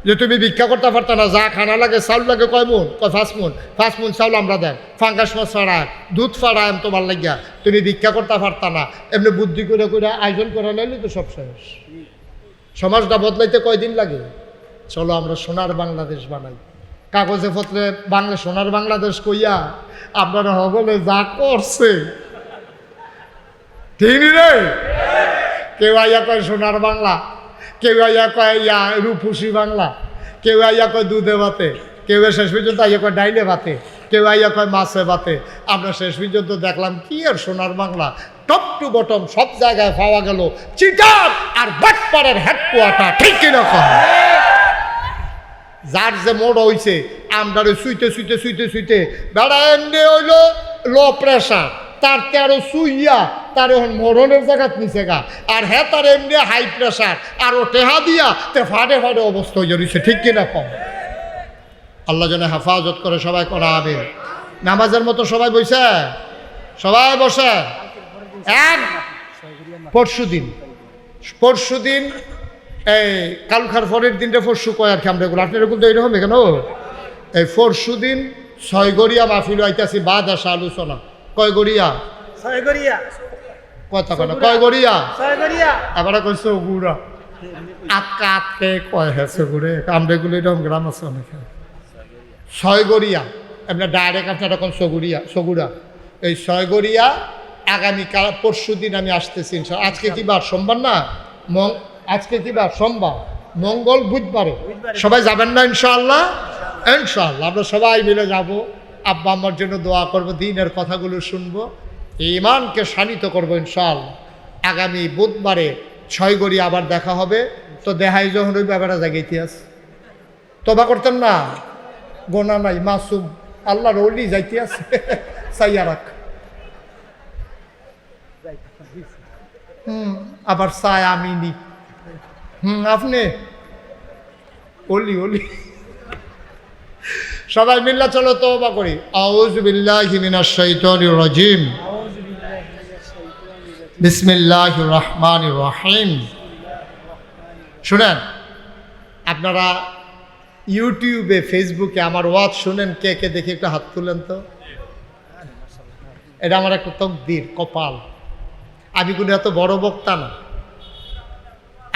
যে তুমি ভিক্ষা করতে পারত না, যা খানা লাগে চাউল লাগে কয় মন? কয় 5 মন। 5 মন চাউল আমরা দেন, ফাঙ্গাস মাছ ফাড়ায়, দুধ ফাড়ায় তোমার লাগিয়া, তুমি ভিক্ষা করতে পারত না, এমনি বুদ্ধি করে করে আয়োজন করে লাইলে তো সব শেষ। সমাজটা বদলাইতে কয়দিন লাগে? চলো আমরা সোনার বাংলাদেশ বানাই। কাগজে পত্রে বাংলা সোনার বাংলাদেশ কইয়া আপনারা হগলে যা করছে ঠিক রে। কেউ আইয়া কয় সোনার বাংলা, কেউ আইয়া কয় ইয়া রূপসী বাংলা, কেউ আইয়া কয় দুধে ভাতে, কেউ শেষ পর্যন্ত আইয়া কয় ডাইলে ভাতে, কেউ আইয়া কয় মাছে ভাতে। আমরা শেষ পর্যন্ত দেখলাম কি আর সোনার বাংলা, টপ টু বটম সব জায়গায় পাওয়া গেল চিটার আর বাটপাড়ের হেডকোয়ার্টার, ঠিক কিনা কয়? যার যে মোড় হইছে আমরা শুইতে শুইতে শুইতে শুইতে বেড়া এমনি হইল লো প্রেশার, তার তেরো শুইয়া তার এখন মরণের জায়গাত নিচে গা, আর হ্যাঁ তার এমনি হাই প্রেশার আর ও টেহা দিয়া তে ফাটে ফাটে অবস্থা হয়ে রয়েছে, ঠিক কিনা কম? আল্লাহ যেন হেফাজত করে সবাই করা হবে। নামাজের মতো সবাই বসে, সবাই বসে। এক পরশু দিন এই কালখার পরের দিনটা পরশু কয় আর কি আমরা এগুলো আপনার এরকম তো এইরকম কেন? এই পরশু দিন 6 গড়িয়া মাহফিল আইতাছি, বাদ আসা আলোচনা। কয় গড়িয়া? 6 গড়িয়া। কথা কয় না, কয় গড়িয়া? 6 গড়িয়া। এবারে কইছে গুড়া আটকা আটকে কয় হেছে গুড়ে, আমরা এগুলো এরকম গ্রাম আছে অনেক। 6 গড়িয়া আপনার ডাইরেক্ট আপনার এখন সগুড়া। এই 6 গড়িয়া আগামীকাল পরশু দিন আমি আসতেছি। আজকে কি বার? সোমবার না? আজকে কি বার? সোমবার, মঙ্গল বুধবারে সবাই যাবেন না ইনশাআল্লাহ? ইনশাআল্লাহ আমরা সবাই মিলে যাব। আব্বা আমার জন্য দোয়া করবো, দিনের কথাগুলো শুনবো, ঈমানকে শানিত করবো ইনশাআল্লাহ। আগামী বুধবারে 6 গড়িয়া আবার দেখা হবে। তো দেখাই যখন ওই ব্যাপারে জায়গা ইতিহাস তবা করতেন না, গোনা নাই, মাসুম আল্লাহর ওলি যাইতে আছে চাইয়া রাখ। আবার চাই আমি নি আপনি ওলি সবাই মিল্লা চলো তওবা করি। আউযু বিল্লাহি মিনাশ শাইতানির রাজিম, বিসমিল্লাহির রহমানির রহিম। শুনেন, আপনারা ইউটিউবে ফেসবুকে আমার ওয়াজ শুনেন, কে কে দেখি একটু হাত তুলেন তো। এটা আমার একটা তকদির, কপাল। আমি কোনো এত বড় বক্তা না,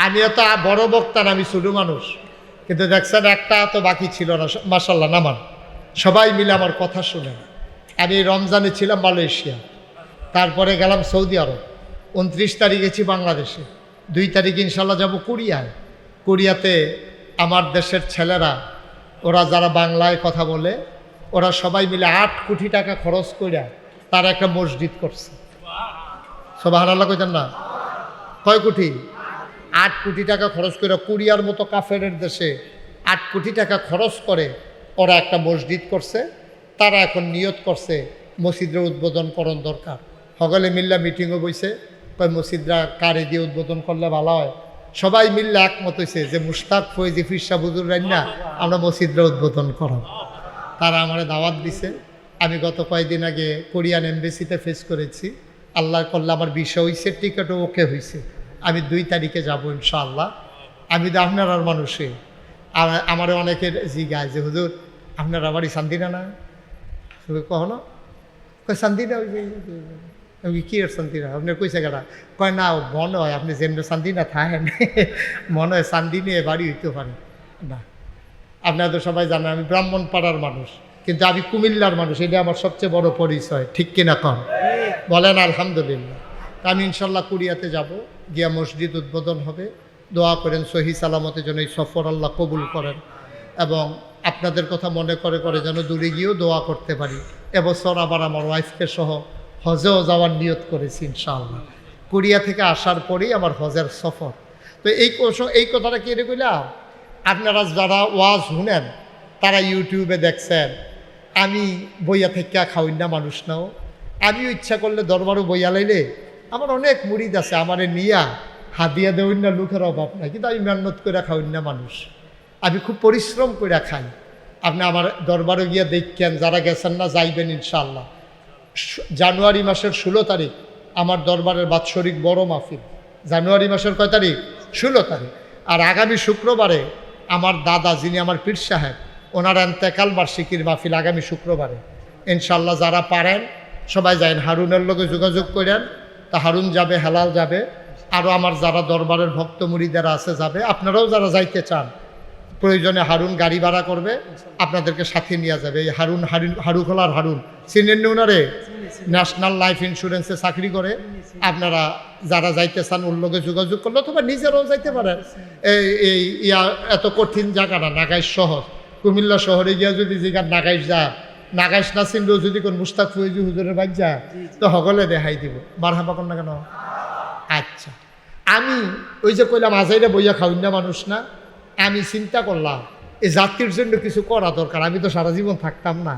আমি এত বড় বক্তা না, আমি ছোট মানুষ। কিন্তু দেখছেন একটা তো বাকি ছিল না, মাশাআল্লাহ নামান সবাই মিলে আমার কথা শুনেন। আমি রমজানে ছিলাম মালয়েশিয়া, তারপরে গেলাম সৌদি আরব, 29 তারিখ গেছি বাংলাদেশে, 2 তারিখ ইনশাল্লাহ যাব কোরিয়ায়। কোরিয়াতে আমার দেশের ছেলেরা, ওরা যারা বাংলায় কথা বলে, ওরা সবাই মিলে 8 কোটি টাকা খরচ করে তারা একটা মসজিদ করছে। সুবহানাল্লাহ কইতেন না? কয় কোটি? 8 কোটি টাকা খরচ করে, কোরিয়ার মতো কাফেরের দেশে 8 কোটি টাকা খরচ করে ওরা একটা মসজিদ করছে। তারা এখন নিয়ত করছে মসজিদের উদ্বোধন করণ দরকার। সকলে মিল্লা মিটিংও বইছে, কয় মসজিদরা কারে দিয়ে উদ্বোধন করলে ভালো হয়। সবাই মিল্লা একমত হয়েছে যে মুশতাক ফৈজি ফিরসা বুজুর রান্না আমরা মসজিদরা উদ্বোধন করব। তারা আমার দাওয়াত দিছে। আমি গত কয়েকদিন আগে কোরিয়ান এমবেসিতে ফেস করেছি। আল্লাহর করলে আমার বিষয় হয়েছে, টিকিটও ওকে হয়েছে। আমি 2 তারিখে যাব ইনশাআল্লাহ। আমি তো আপনার আর মানুষে আমার অনেকের জিগায় যে হুজুর আপনার বাড়ি শান্তিনা না? কখনো শান্তিনা আমি কি আর শান্তিনা আপনার কইসে গেলা কয় না মনে হয় আপনি যেমন শান্তিনা থাকেন মনে হয় শান্তি নিয়ে বাড়ি হইতে পারে না। আপনারা তো সবাই জানেন আমি ব্রাহ্মণপাড়ার মানুষ, কিন্তু আমি কুমিল্লার মানুষ, এটা আমার সবচেয়ে বড় পরিচয়, ঠিক কিনা কম বলেন? আলহামদুলিল্লাহ। আমি ইনশাল্লাহ কুড়িয়াতে যাব, গিয়া মসজিদ উদ্বোধন হবে। দোয়া করেন সহি সালামতে যেন এই সফর আল্লাহ কবুল করেন, এবং আপনাদের কথা মনে করে করে যেন দূরে গিয়েও দোয়া করতে পারি। এবছর আবার আমার ওয়াইফকে সহ হজেও যাওয়ার নিয়ত করেছি ইনশাআল্লাহ। কোরিয়া থেকে আসার পরেই আমার হজের সফর। তো এই কথাটা কি রে কইলাম, আপনারা যারা ওয়াজ শুনেন তারা ইউটিউবে দেখছেন, আমি বইয়া থেকে খাওয়াই না মানুষ নাও, আমিও ইচ্ছা করলে দরবারও বইয়া লাইলে আমার অনেক মুরিদ আছে, আমারে নিয়া হাদিয়া দেওয়ার না লোকের অভাব নাই, কিন্তু আমি মেহনত করে খাওয়াই না মানুষ, আমি খুব পরিশ্রম করে খাই। আপনি আমার দরবারে গিয়া দেখেন, যারা গেছেন না যাইবেন ইনশাআল্লাহ। জানুয়ারি মাসের 16 তারিখ আমার দরবারের বাৎসরিক বড় মাহফিল, জানুয়ারি মাসের কয় তারিখ? 16 তারিখ। আর আগামী শুক্রবারে আমার দাদা যিনি আমার পীর সাহেব, ওনার এন্তেকাল বার্ষিকীর মাহফিল আগামী শুক্রবারে ইনশাআল্লাহ। যারা পারেন সবাই যাবেন, হারুনের লগে যোগাযোগ করেন, তা হারুন যাবে, হেলাল যাবে, আরও আমার যারা দরবারের ভক্ত মুরিদারা আছে যাবে। আপনারাও যারা যাইতে চান প্রয়োজনে হারুন গাড়ি ভাড়া করবে, আপনাদেরকে সাথে নিয়ে যাবে। এই হারুখোলার হারুন চিনেন নি ওনারে? ন্যাশনাল লাইফ ইন্স্যুরেন্সে চাকরি করে। আপনারা যারা যাইতে চান ওর লগে যোগাযোগ করলে, অথবা নিজেরাও যাইতে পারেন। এই এত কঠিন জায়গা না, নাগাইশ শহর, কুমিল্লা শহরে গিয়া যদি যেখানে নাগাইশ যায়, নাগাইশ না চিনলেও যদি কোন মুস্তাক ফৈজি হুজুরের বাড়ি যায় তো সকলে দেখাই দিব। মারহাবা কর না কেন? আচ্ছা, আমি ওই যে কইলাম আজাইরা বইয়া খাওয়াই না মানুষ না, আমি চিন্তা করলাম এই জাতির জন্য কিছু করা দরকার। আমি তো সারা জীবন থাকতাম না।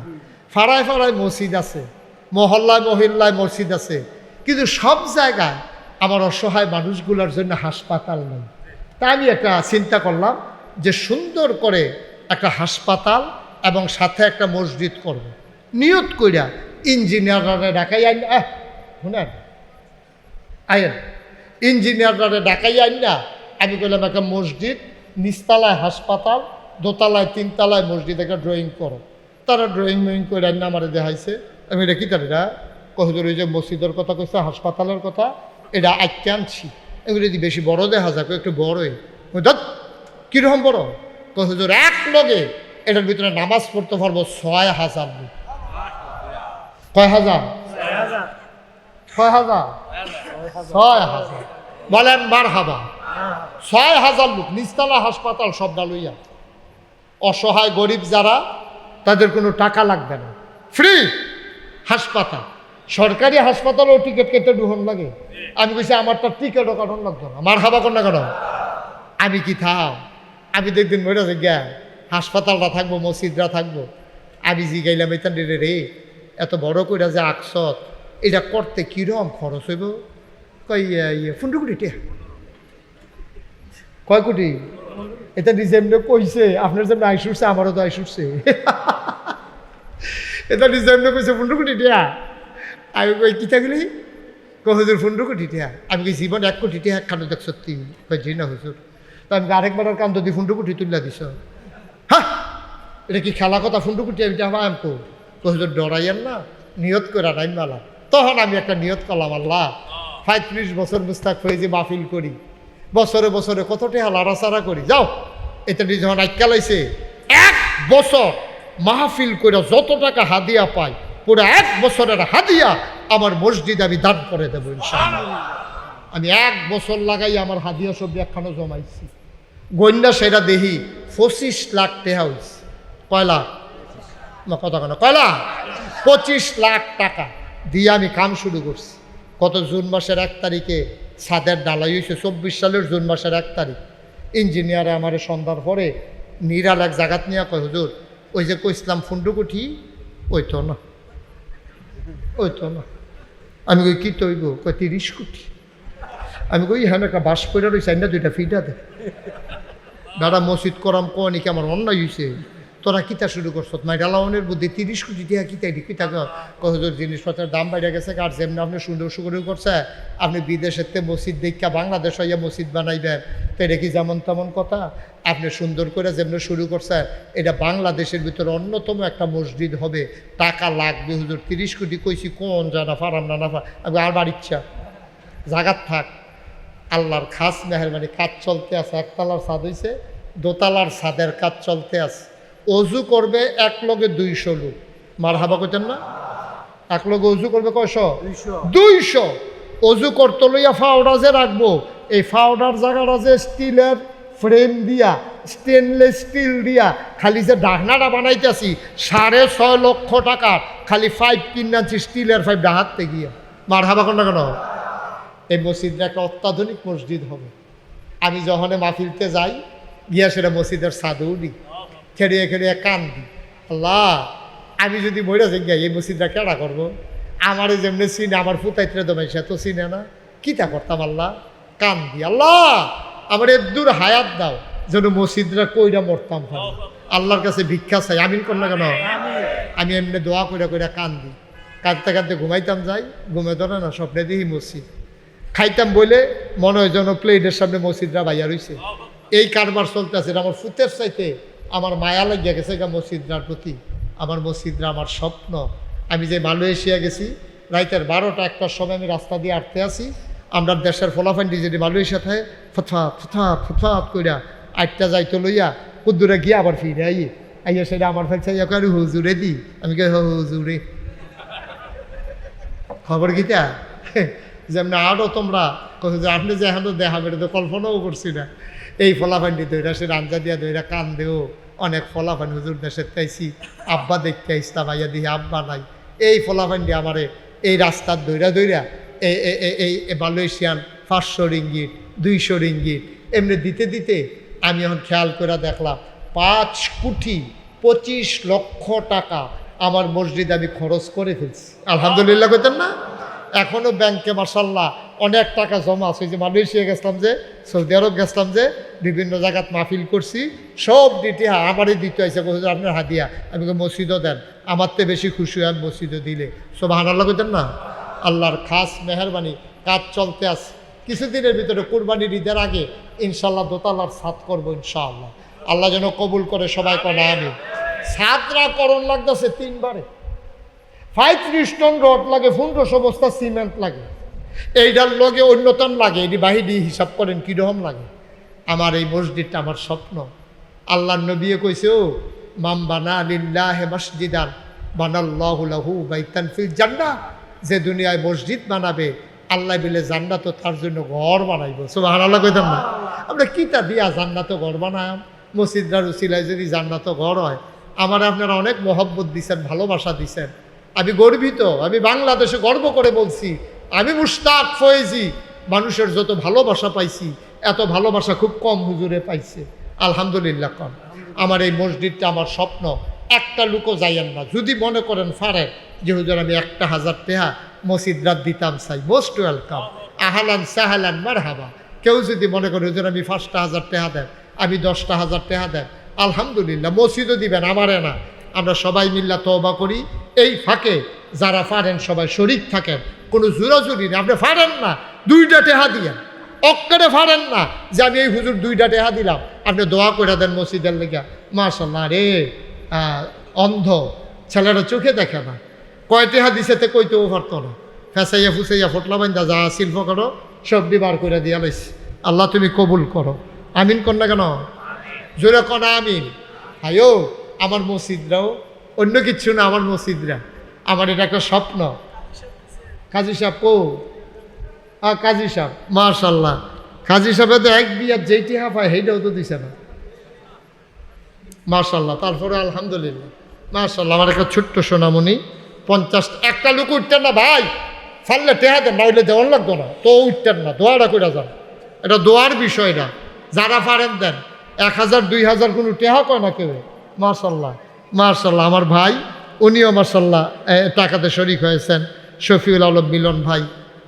ফাড়ায় ফাড়ায় মসজিদ আছে, মহল্লায় মহল্লায় মসজিদ আছে, কিন্তু সব জায়গায় আমার অসহায় মানুষগুলোর জন্য হাসপাতাল নেই। তা আমি একটা চিন্তা করলাম যে সুন্দর করে একটা হাসপাতাল এবং সাথে একটা মসজিদ করব। নিয়ত কইরা ইঞ্জিনিয়াররা ডাকাই আইন না, শুনেন আইন ইঞ্জিনিয়াররা ডাকাই আইন না, আমি কইলাম একটা মসজিদ, নিচতলায় হাসপাতাল, দোতলায় তিনতলায় মসজিদ, একটা ড্রয়িং করো। তারা ড্রয়িং করে আইন না আমারে দেখাইছে। আমি এটা কি তারা কহিদুর ওই যে মসজিদের কথা কইছে, হাসপাতালের কথা, এটা আঁকে আনছি। এগুলো যদি বেশি বড় দেখা যাক, একটু বড়ই ধর কীরকম বড় কহিদুর, এক লগে এটার ভিতরে নামাজ পড়তে পারবো 6000 লোক। কয় হাজার? 6000 6000 বলেন বার হাবা। 6000 লোক, নিচতলা হাসপাতাল, সবটা লইয়া। অসহায় গরিব যারা, তাদের কোনো টাকা লাগবে না, ফ্রি হাসপাতাল। সরকারি হাসপাতালেও টিকিট কেটে ঢুকন লাগে। আমি কইছি আমারটা টিকিটও কাটন লাগতো না। মার হাবা কর না কেন? আমি কি থাম, আমি দেখদিন মরে গিয়া হাসপাতালটা থাকবো, মসজিদরা থাকবো। আমি জিগাইলাম এখান রে এত বড় করে যে আকসত, এটা করতে কিরম খরচ হইব? কই 15 কোটি টাকা। কয় কোটি? এটা যেমনি কইছে, আপনার যেমনি আইস উঠছে, আমারও তো আইস উঠছে। এটা যেমনি কইছে 15 কোটি টাকা। আমি কই কিতা গেলি? হুজুর 15 কোটি টাকা। আমি কি জীবন 1 কোটি টাকা একখানে দেখ সত্যি? কই জি না হুজুর। তো আমি আরেকবার আর কান্দ দিয়ে 15 কোটি তুললা দিছ। হ্যাঁ, এটা কি খেলা কথা? 15 কোটি আমি আমকো হুজুর ডরাইয়েন না, নিয়ত করে রাইন মালা। তখন আমি একটা নিয়ত করলাম, আল্লাহ 35 বছর মুস্তাক ফৈজি মাহফিল করি, বছরে বছরে কত টাকা লাড়াচাড়া করি, যাও এটা যখন আইকা লাইছে 1 বছর মাহফিল করে যত টাকা হাদিয়া পাই, পুরো 1 বছরের হাদিয়া আমার মসজিদে আমি দান করে দেবো ইনশাআল্লাহ। আমি 1 বছর লাগাই আমার হাদিয়া সব একখানো জমাইছি। গন্যা সেটা দেখি 25 লাখ টাকা হয়েছে। কয় লাখ? কথা কেন? কয় লাখ? 25 লাখ টাকা দিয়ে আমি কাম শুরু করছি। কত? জুন মাসের 1 তারিখে ছাদের ডালাই হয়েছে, 24 সালের জুন মাসের 1 তারিখ। ইঞ্জিনিয়ারে আমার সন্ধ্যার পরে নিরাল এক জায়গাত নিয়ে কয়, হুজুর ওই যে কইসলাম 15 কোটি, ওই তো না, ওই তো না। আমি কই কি তৈব? কই 30 কোটি। আমি কই হ্যাঁ একটা বাস করে রয়েছে, না 2টা ফিটা দে দাদা, মসজিদ করাম কনি কি আমার অন্যায় হয়েছে? তোরা কিতা শুরু করছ মাইডালাউনের বুদ্ধি 30 কোটি টাকা কিতা কিতা কতজন জিনিসপত্রের দাম বাইরে গেছে আর যেমনি আপনি সুন্দর শুরু করছে আপনি বিদেশের মসজিদ দেখা বাংলাদেশ হইয়া মসজিদ বানাইবেন তো এটা কি যেমন তেমন কথা আপনি সুন্দর করে যেমনি শুরু করছেন এটা বাংলাদেশের ভিতরে অন্যতম একটা মসজিদ হবে টাকা লাগবে হুজুর 30 কোটি কইছি কোন জানা ফারাম না না আমি আর বার ইচ্ছা জাগাত থাক আল্লাহর খাস মেহরবানি কাজ চলতে আছে একতলার ছাদ হয়েছে দোতলার ছাদের কাজ চলতে আছে অজু করবে এক লগে 200 লোক মার হাবা কইতেন না এক লগে অজু করবে কয়শো 200 অজু করতে লইয়া ফাউডার যে রাখবো এই ফাউডার জায়গাটা যে স্টিলের ফ্রেম দিয়া স্টেনলেস স্টিল দিয়া খালি যে ঢাকনাটা বানাইতেছি 6.5 লক্ষ টাকার খালি 5 কিনাচ্ছি স্টিলের 5 ডাহাতে গিয়া মার হাবা কোন না কেন এই মসজিদটা একটা অত্যাধুনিক মসজিদ হবে আমি যখন মাহফিলতে যাই গিয়া সেটা মসজিদের ছাদে উঠি খেড়িয়ে খেড়িয়ে কান্দি আল্লাহ আমি যদি মরে যাই গিয়া এই মসজিদটা কেডা করবো আমার যেমনি চিনে আমার ফুতাইতে দমাই সে তো চিনে না কিতা করতাম আল্লাহ কান্দি আল্লাহ আমার দূর হায়াত দাও যেন মসজিদটা কইরা মরতাম ভালো আল্লাহর কাছে ভিক্ষা চাই আমিন কর না কেন আমি এমনি দোয়া কইরা কইরা কান্দি কাঁদতে কাঁদতে ঘুমাইতাম যাই ঘুমে ধরে না স্বপ্নে দেখি মসজিদ খাইতাম বলে মনে হয় যেন প্লেটের সামনে মসজিদরা বাইয়া রয়েছে এই কারবার চলতেছে আমার ফুতের চাইতে আমার মায়া লাগিয়া গেছে মসজিদরার প্রতি আমার মসজিদরা আমার স্বপ্ন আমি যে মালয়েশিয়া গেছি রাইতের 12টা 1টার সময় আমি রাস্তা দিয়ে আটতে আসি আমরা দেশের ফলাফান্ডি যদি মালয়েশিয়া থাকে ফথফাত ফথফাত ফথফাত কইরা 8টা যাইতে লইয়া কুদ্দুরে গিয়ে আবার ফিরে আইয়া সেটা আমার ফেলছে করি হুজুরে দি আমি কে হুজুরে খবর গীতা যেমনি আরও তোমরা আপনি যে এখন দেখা এটা তো কল্পনাও করছি না এই ফলাফান্ডি দইরা সে রাঞ্জা দিয়া দইরা কান দেও অনেক ফলাফান হুজুর দেশের চাইছি আব্বা দেখতে আইসতাম আইয়া দিহি আব্বা নাই এই ফলাফান্ডি আমারে এই রাস্তার দইরা দইরা এই মালয়েশিয়ান 500 রিঙ্গিট 200 রিঙ্গিট এমনি দিতে দিতে আমি এখন খেয়াল করে দেখলাম 5 কোটি 25 লক্ষ টাকা আমার মসজিদ আমি খরচ করে ফেলছি আলহামদুলিল্লাহ কইতেন না এখনও ব্যাংকে মাশাল্লাহ অনেক টাকা জমা আছে যে মালয়েশিয়া গেছিলাম যে সৌদি আরব গেছিলাম যে বিভিন্ন জায়গাত মাহফিল করছি সব দিতে আমারই দিতে হয়েছে আপনার হাদিয়া আমি মসজিদও দেন আমার তো বেশি খুশি হয় মসজিদও দিলে সুবহানাল্লাহ কইতেন না আল্লাহর খাস মেহরবানি কাজ চলতে আছে কিছুদিনের ভিতরে কুরবানির ঈদের আগে ইনশাল্লাহ দোতলার ছাদ করবো ইনশাআল্লাহ আল্লাহ যেন কবুল করে সবাই কনা আমি ছাদরা করণ লাগতেছে 3বারে 35 টন রড লাগে 1500 বস্তা সিমেন্ট লাগে এইটার লগে অন্যতম লাগে এটি বাহিনী হিসাব করেন কীরকম লাগে আমার এই মসজিদটা আমার স্বপ্ন আল্লাহর নবী কইছে ও মাম বানা লিল্লাহি মসজিদান বানাল্লাহু লাহু বাইতান ফিল জান্নাহ যে দুনিয়ায় মসজিদ বানাবে আল্লাহ বলে জান্নাতও তার জন্য ঘর বানাইব সুবহানাল্লাহ কইতাম না আমরা কিতা দিয়া জান্নাতও ঘর বানায়াম মসজিদটার উসিলায় যদি জান্নাতও ঘর হয় আমার আপনারা অনেক মহব্বত দিছেন ভালোবাসা দিছেন আমি গর্বিত আমি বাংলাদেশে গর্ব করে বলছি আমি মুশতাক ফয়েজি মানুষের যত ভালোবাসা পাইছি এত ভালোবাসা খুব কম হুজুরে পাইছে আলহামদুলিল্লাহ কম আমার এই মসজিদটা আমার স্বপ্ন একটা লুকও যাইয়েন না যদি মনে করেন ফারেন যে হুজুর আমি 1000 টাকা মসজিদরা দিতাম চাই মোস্ট ওয়েলকাম আহলান সাহালান মারহাবা কেউ যদি মনে করে হুজুর আমি 5,000 টাকা দেন আমি 10,000 টাকা দেন আলহামদুলিল্লাহ মসজিদও দিবেন আমারে না আমরা সবাই মিল্লা তওবা করি এই ফাঁকে যারা পারেন সবাই শরীক থাকেন কোনো জোরাজুরি না আপনি পারেন না 2টা টাকা দিয়েন অক্কারে পারেন না যে আমি এই হুজুর 2টা টাকা দিলাম আপনি দোয়া করে দেন মসজিদের লেগা মাশাআল্লাহ রে অন্ধ ছেলেরা চোখে দেখে না কয় টাকা দিছেতে কইতেও পারতো না ফেসাইয়া ফুসাইয়া ফটলা বাইন্দা যা শিল্প করো সবটি বার করে দিয়া লাইছি আল্লাহ তুমি কবুল করো আমিন কর না কেন জোরে কনা আমিন আয়ো আমার মসজিদরাও অন্য কিচ্ছু না আমার মসজিদরা আমার এটা একটা স্বপ্ন কাজী সাহেব কো কাজী সাহেব মাশাআল্লাহ কাজী সাহেব তো এক বিয়ার যেইটি পায় সেইটাও তো দিছে না মাশাআল্লাহ তারপরে আলহামদুলিল্লাহ মাশাআল্লাহ আমার একটা ছোট্ট সোনামণি 50 একটা লোক উঠতেন না ভাই ফাললে টেহা দেন না হইলে দেওয়ার লাগতো না তো উঠতেন না দোয়াটা করে যান এটা দোয়ার বিষয় না যারা পারেন দেন 1000 2000 কোনো টেহা কয় না কেউ মাশাআল্লাহ মাশাআল্লাহ আমার ভাই উনিও মাশাআল্লাহ টাকাতে শরিক হয়েছেন শফিউল আলম মিলন ভাই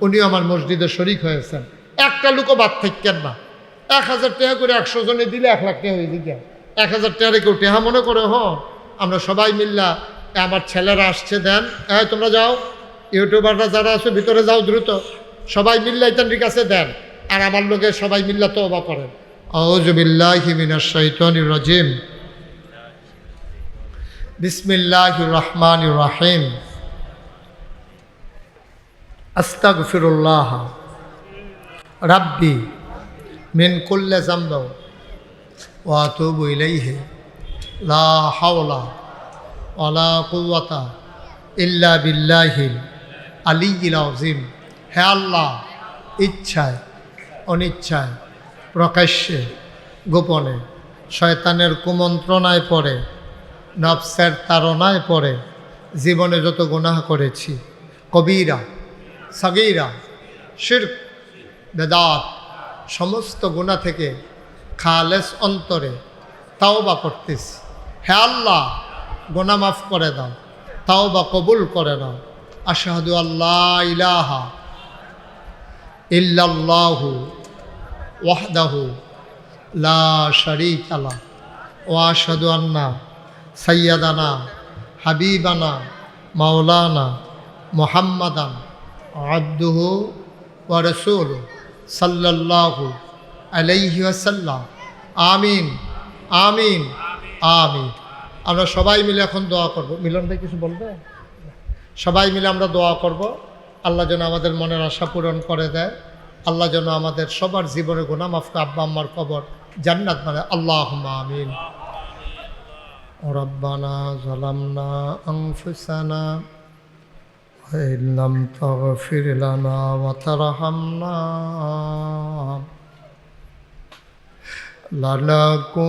উনিও আমার মসজিদে শরিক হয়েছেন একটা লোকও বাদ থাকেন না 1000 টাকা করে 100 জনে দিলে 1 লাখ টাকা হয়ে দিকে 1000 টাকা কেউ টেহা মনে করে আমরা সবাই মিল্লা আমার ছেলেরা আসছে দেন, তোমরা যাও, ইউটিউবাররা যারা আছে ভিতরে যাও দ্রুত, সবাই মিল্লা ইতানির কাছে দেন, আর আমার লোকে সবাই মিল্লা তওবা করেন। আউযু বিল্লাহি মিনাশ শাইতানির রাজিম। বিসমিল্লাহির রহমানির রহিম। আস্তাগফিরুল্লাহ রাব্বি মিন কুল্লি যামবিন ওয়া আতুবু ইলাইহি লা হাওলা ওয়ালা কুওয়াতা ইল্লা বিল্লাহিল আলিয়্যিল আযীম। হে আল্লাহ, ইচ্ছায় অনিচ্ছায় প্রকাশ্যে গোপনে শয়তানের কুমন্ত্রণায় পড়ে নফসের তাড়নায় পড়ে জীবনে যত গুনাহ করেছি, কবিরা সাগীরা শিরক বেদাত সমস্ত গুনাহ থেকে খালেস অন্তরে তাওবা করতেছি। হে আল্লাহ, গুনাহ মাফ করে দাও, তাওবা কবুল করে নাও। আশহাদু আল্লা ইলাহা ইল্লাল্লাহু ওয়াহদাহু লা শারীকা লাহ ওয়া আশহাদু আন্না সাইয়্যিদানা হাবিবানা মাওলানা মুহাম্মাদান আবদুহু ওয়া রাসূলুহু সাল্লাল্লাহু আলাইহি ওয়াসাল্লাম। আমিন আমিন আমিন। আমরা সবাই মিলে এখন দোয়া করব। মিলন ভাই কিছু বলবে? সবাই মিলে আমরা দোয়া করব, আল্লাহ যেন আমাদের মনের আশা পূরণ করে দেয়, আল্লাহ যেন আমাদের সবার জীবনে গুনাহ মাফ করে আব্বা আম্মার কবর জান্নাত বানায়। আল্লাহুম্মা আমিন। রব্বানা যালামনা আনফুসানা ওয়া ইল্লাম তাগফির লানা ওয়া তারহামনা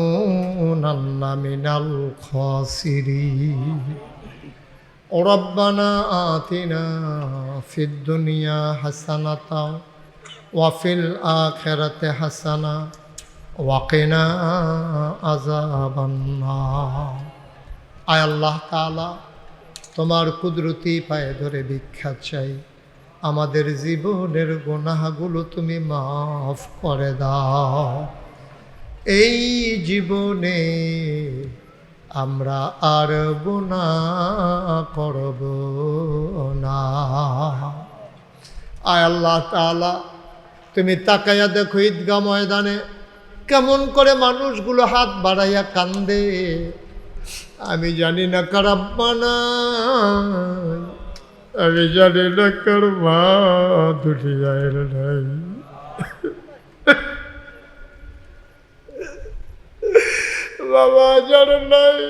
লানাকুনান্না মিনাল খাসিরিন। রব্বানা আতিনা ফিদ দুনিয়া হাসানাতাও ওয়া ফিল আখিরাতি হাসানা ওয়া কিনা আযাবান নার। আয় আল্লাহ তাআলা, তোমার কুদরতি পায়ে ধরে ভিক্ষা চাই, আমাদের জীবনের গুনাহগুলো তুমি মাফ করে দাও। এই জীবনে আমরা আর গুনাহ করব না। আয় আল্লাহ তাআলা, তুমি তাকাইয়া দেখো ঈদগাহ ময়দানে কেমন করে মানুষগুলো হাত বাড়াইয়া কান্দে। আমি জানি না কার আব্বা নাই, আমি জানি না কার মা দুনিয়ায় নাই। বাবা যার নাই,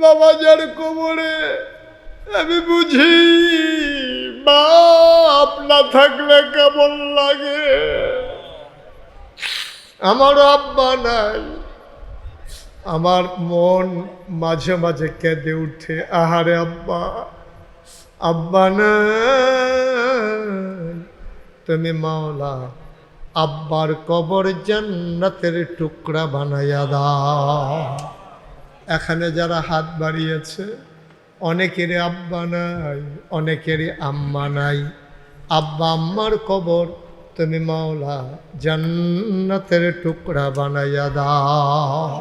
বাবা যার কবরে, আমি বুঝি বাপ না থাকলে কেমন লাগে। আমারও আব্বা নাই, আমার মন মাঝে মাঝে কেঁদে উঠে, আহারে আব্বা, আব্বা নাই। তুমি মাওলা আব্বার কবর জান্নাতের টুকরা বানাইয়া দাও। এখানে যারা হাত বাড়িয়েছে অনেকেরই আব্বা নাই, অনেকেরই আম্মা নাই। আব্বা আম্মার কবর তুমি মাওলা জান্নাতের টুকরা বানাইয়া দাও।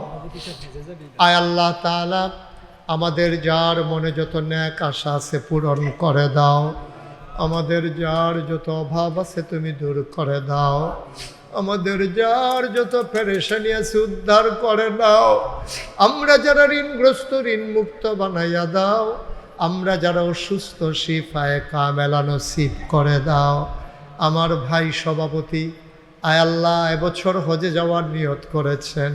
আয় আল্লাহ তাআলা, আমাদের যার মনে যত নেক আশা আছে পূরণ করে দাও, আমাদের যার যত অভাব আছে তুমি দূর করে দাও, আমাদের যার যত পেরেশানি আছে উদ্ধার করে দাও। আমরা যারা ঋণগ্রস্ত ঋণ মুক্ত বানাইয়া দাও, আমরা যারা অসুস্থ শিফায়ে কামেলা নসিব করে দাও। আমার ভাই সভাপতি, আয় আল্লাহ এবছর হজে যাওয়ার নিয়ত করেছেন,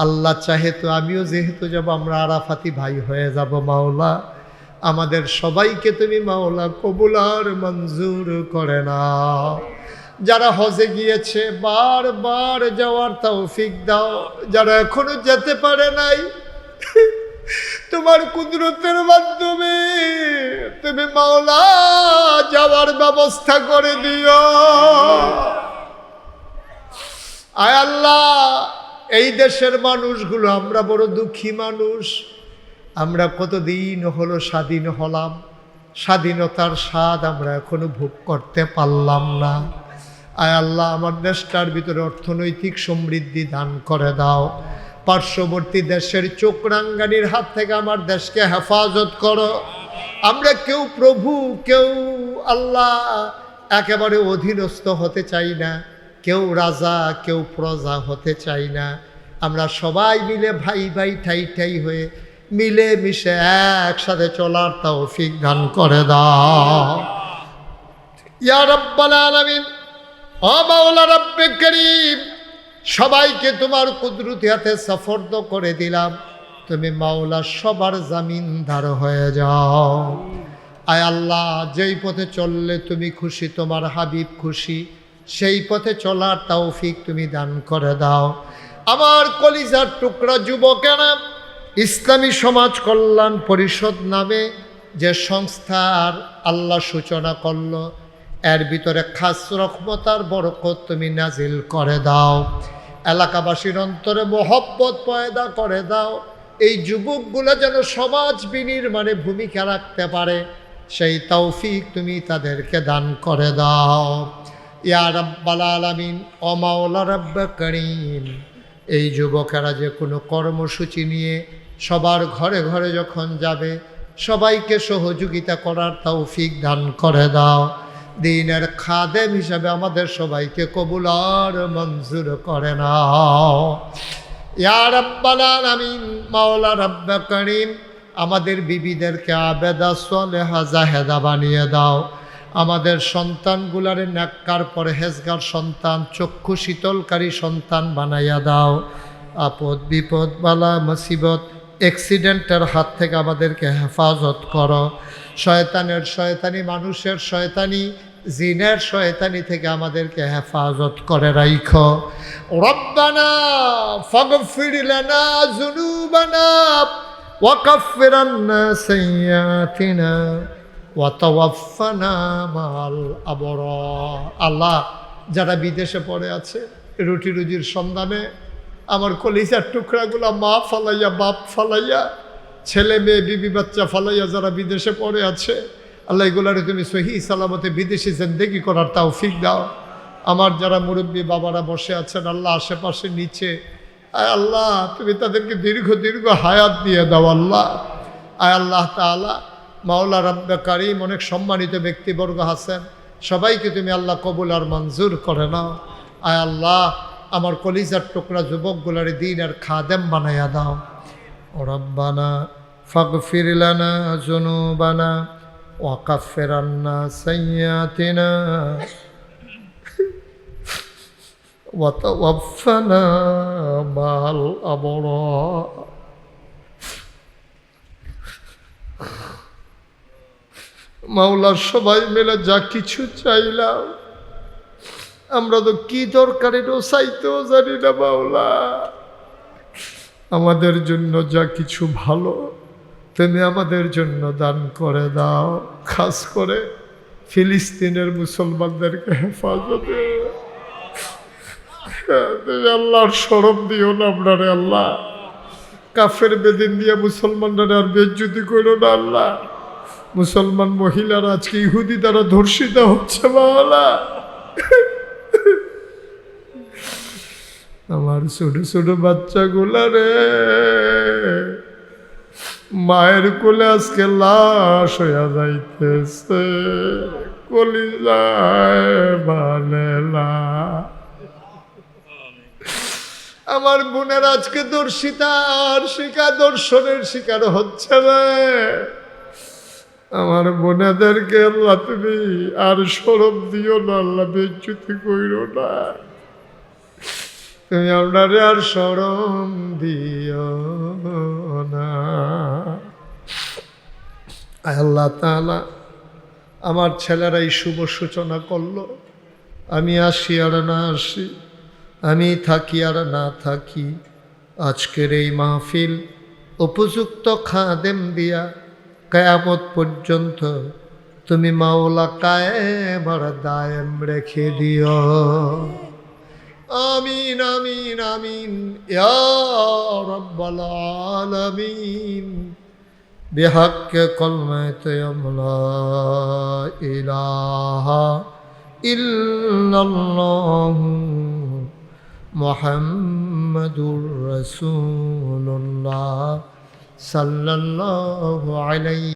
আল্লাহ চাহে তো আমিও যেহেতু যাব, আমরা আরাফাতি ভাই হয়ে যাব। মাওলা আমাদের সবাইকে তুমি মাওলা কবুল আর মঞ্জুর করে নাও। যারা হজে গিয়েছে বারবার যাওয়ার তৌফিক দাও, যারা এখনো যেতে পারে নাই তোমার কুদরতের মাধ্যমে তুমি মাওলা যাওয়ার ব্যবস্থা করে দিও। আয় আল্লাহ, এই দেশের মানুষগুলো আমরা বড় দুঃখী মানুষ। আমরা কতদিন হলো স্বাধীন হলাম, স্বাধীনতার স্বাদ আমরা এখনো ভোগ করতে পারলাম না। আয় আল্লাহ আমার দেশটার ভিতরে অর্থনৈতিক সমৃদ্ধি দান করে দাও। পার্শ্ববর্তী দেশের চোখ রাঙ্গানির হাত থেকে আমার দেশকে হেফাজত করো। আমরা কেউ প্রভু, কেউ আল্লাহ একেবারে অধীনস্থ হতে চাই না, কেউ রাজা কেউ প্রজা হতে চাই না। আমরা সবাই মিলে ভাই ভাই ঠাই ঠাই হয়ে মিলে মিশে একসাথে চলার তৌফিক দান করে দাও ইয়া রাব্বাল আলামিন। ও মাওলা রব্বে করিম, সবাইকে তোমার কুদরতি হাতে সফর্দ করে দিলাম। তুমি মাওলা সবার জামিনদার হয়ে যাও। আয় আল্লাহ, যেই পথে চললে তুমি খুশি, তোমার হাবিব খুশি, সেই পথে চলার তৌফিক তুমি দান করে দাও। আমার কলিজার টুকরা যুবকেরা, ইসলামী সমাজ কল্যাণ পরিষদ নামে যে সংস্থার আল্লাহ সূচনা করল, এর ভিতরে খাস রহমতার বরকত তুমি নাজিল করে দাও। এলাকাবাসীর অন্তরে মোহব্বত পয়দা করে দাও। এই যুবকগুলো যেন সমাজ বিনির্মাণে ভূমিকা রাখতে পারে, সেই তৌফিক তুমি তাদেরকে দান করে দাও ইয়া রাব্বাল আলামিন। ও মাওলা রব্বে করিম, এই যুবকেরা যে কোনো কর্মসূচি নিয়ে সবার ঘরে ঘরে যখন যাবে, সবাইকে সহযোগিতা করার তৌফিক দান করে দাও। দ্বীনের খাদেম হিসাবে আমাদের সবাইকে কবুল আর মঞ্জুর করে নাও ইয়া রাব্বাল আলামিন। মাওলা রব্বে করিম, আমাদের বিবিদেরকে আবেদা সালেহা জাহেদা বানিয়ে দাও। আমাদের সন্তানগুলারে নেককার পরহেজগার সন্তান, চক্ষু শীতলকারী সন্তান বানাইয়া দাও। আপদ বিপদ বালা মুসিবত অ্যাক্সিডেন্টের হাত থেকে আমাদেরকে হেফাজত করো। শয়তানের শয়তানি, মানুষের শয়তানি, জিনের শয়তানি থেকে আমাদেরকে হেফাজত করে রাইখো। রব্বানা ফাগফির লানা যুনুবানা ওয়া কাফির আন্না সাইয়্যাতিনা ওয়া তাওয়াফানা মাল আবরার। আল্লাহ, যারা বিদেশে পড়ে আছে রুটি রুজির সন্ধানে, আমার কলিজার টুকরাগুলো মা ফালাইয়া বাপ ফালাইয়া, ছেলে মেয়ে বিবি বাচ্চা ফালাইয়া যারা বিদেশে পড়ে আছে, আল্লাহ এগুলারে তুমি সহি সালামতে বিদেশি জিন্দেগি করার তৌফিক দাও। আমার যারা মুরব্বী বাবারা বসে আছেন আল্লাহ আশেপাশে নিচে, আয় আল্লাহ তুমি তাদেরকে দীর্ঘ দীর্ঘ হায়াত দিয়ে দাও আল্লাহ। আয় আল্লাহ তাআলা, মাওলা রব্বে কারীম, অনেক সম্মানিত ব্যক্তিবর্গ আছেন, সবাইকে তুমি আল্লাহ কবুল আর মঞ্জুর করে নাও। আয় আল্লাহ, আমার কলিজার টুকরা যুবকগুলার দ্বীনের খাদেম বানাইয়া দাও। রব্বানা ফাগফির লানা যুনুবানা ওয়া কাফির আন্না সাইয়্যাতিনা ওয়া তাওয়াফানা মাল আবরার। মাওলা, সবাই মিলে যা কিছু চাইলাম, আমরা তো কি দরকার এটাও চাইতেও জানি না মাওলা। আমাদের জন্য যা কিছু ভালো তুমি আমাদের জন্য দান করে দাও। খাস করে ফিলিস্তিনের মুসলমানদেরকে হেফাজতে আল্লাহর শরম দিও না আপনারে আল্লাহ। কাফের বেদিন দিয়ে মুসলমানরা আর বেজ্জতি করো না আল্লাহ। মুসলমান মহিলারা আজকে ইহুদি দ্বারা ধর্ষিত হচ্ছে মাওলা। আমার ছোট ছোট বাচ্চাগুলা রে মায়ের কোলে আজকে লাশ হইয়া যাইতেছে, কলিজায় মানে না। আমার বোনের আজকে দর্শিতা আর শিকার দর্শনের শিকার হচ্ছে রে। আমার বোনেদেরকে আল্লাহ তুমি আর শরম দিও না আল্লাহ, বেজ্জতি কইরো না। তুমি আপনারে আর শরম দিও না। আল্লাহ তাআলা, আমার ছেলেরা এই শুভ সূচনা করলো, আমি আসি আর না আসি, আমি থাকি আর না থাকি, আজকের এই মাহফিল উপযুক্ত খাদেম দিয়া কিয়ামত পর্যন্ত তুমি মাওলা কায়েম আর দায়েম রেখে দিও। আমিন আমিন আমিন ইয়া রাব্বাল আলামিন। বিহাক্কে কলমায়ে লা ইলাহা ইল্লাল্লাহু মুহাম্মাদুর রাসূলুল্লাহ সাল্লাল্লাহু আলাইহি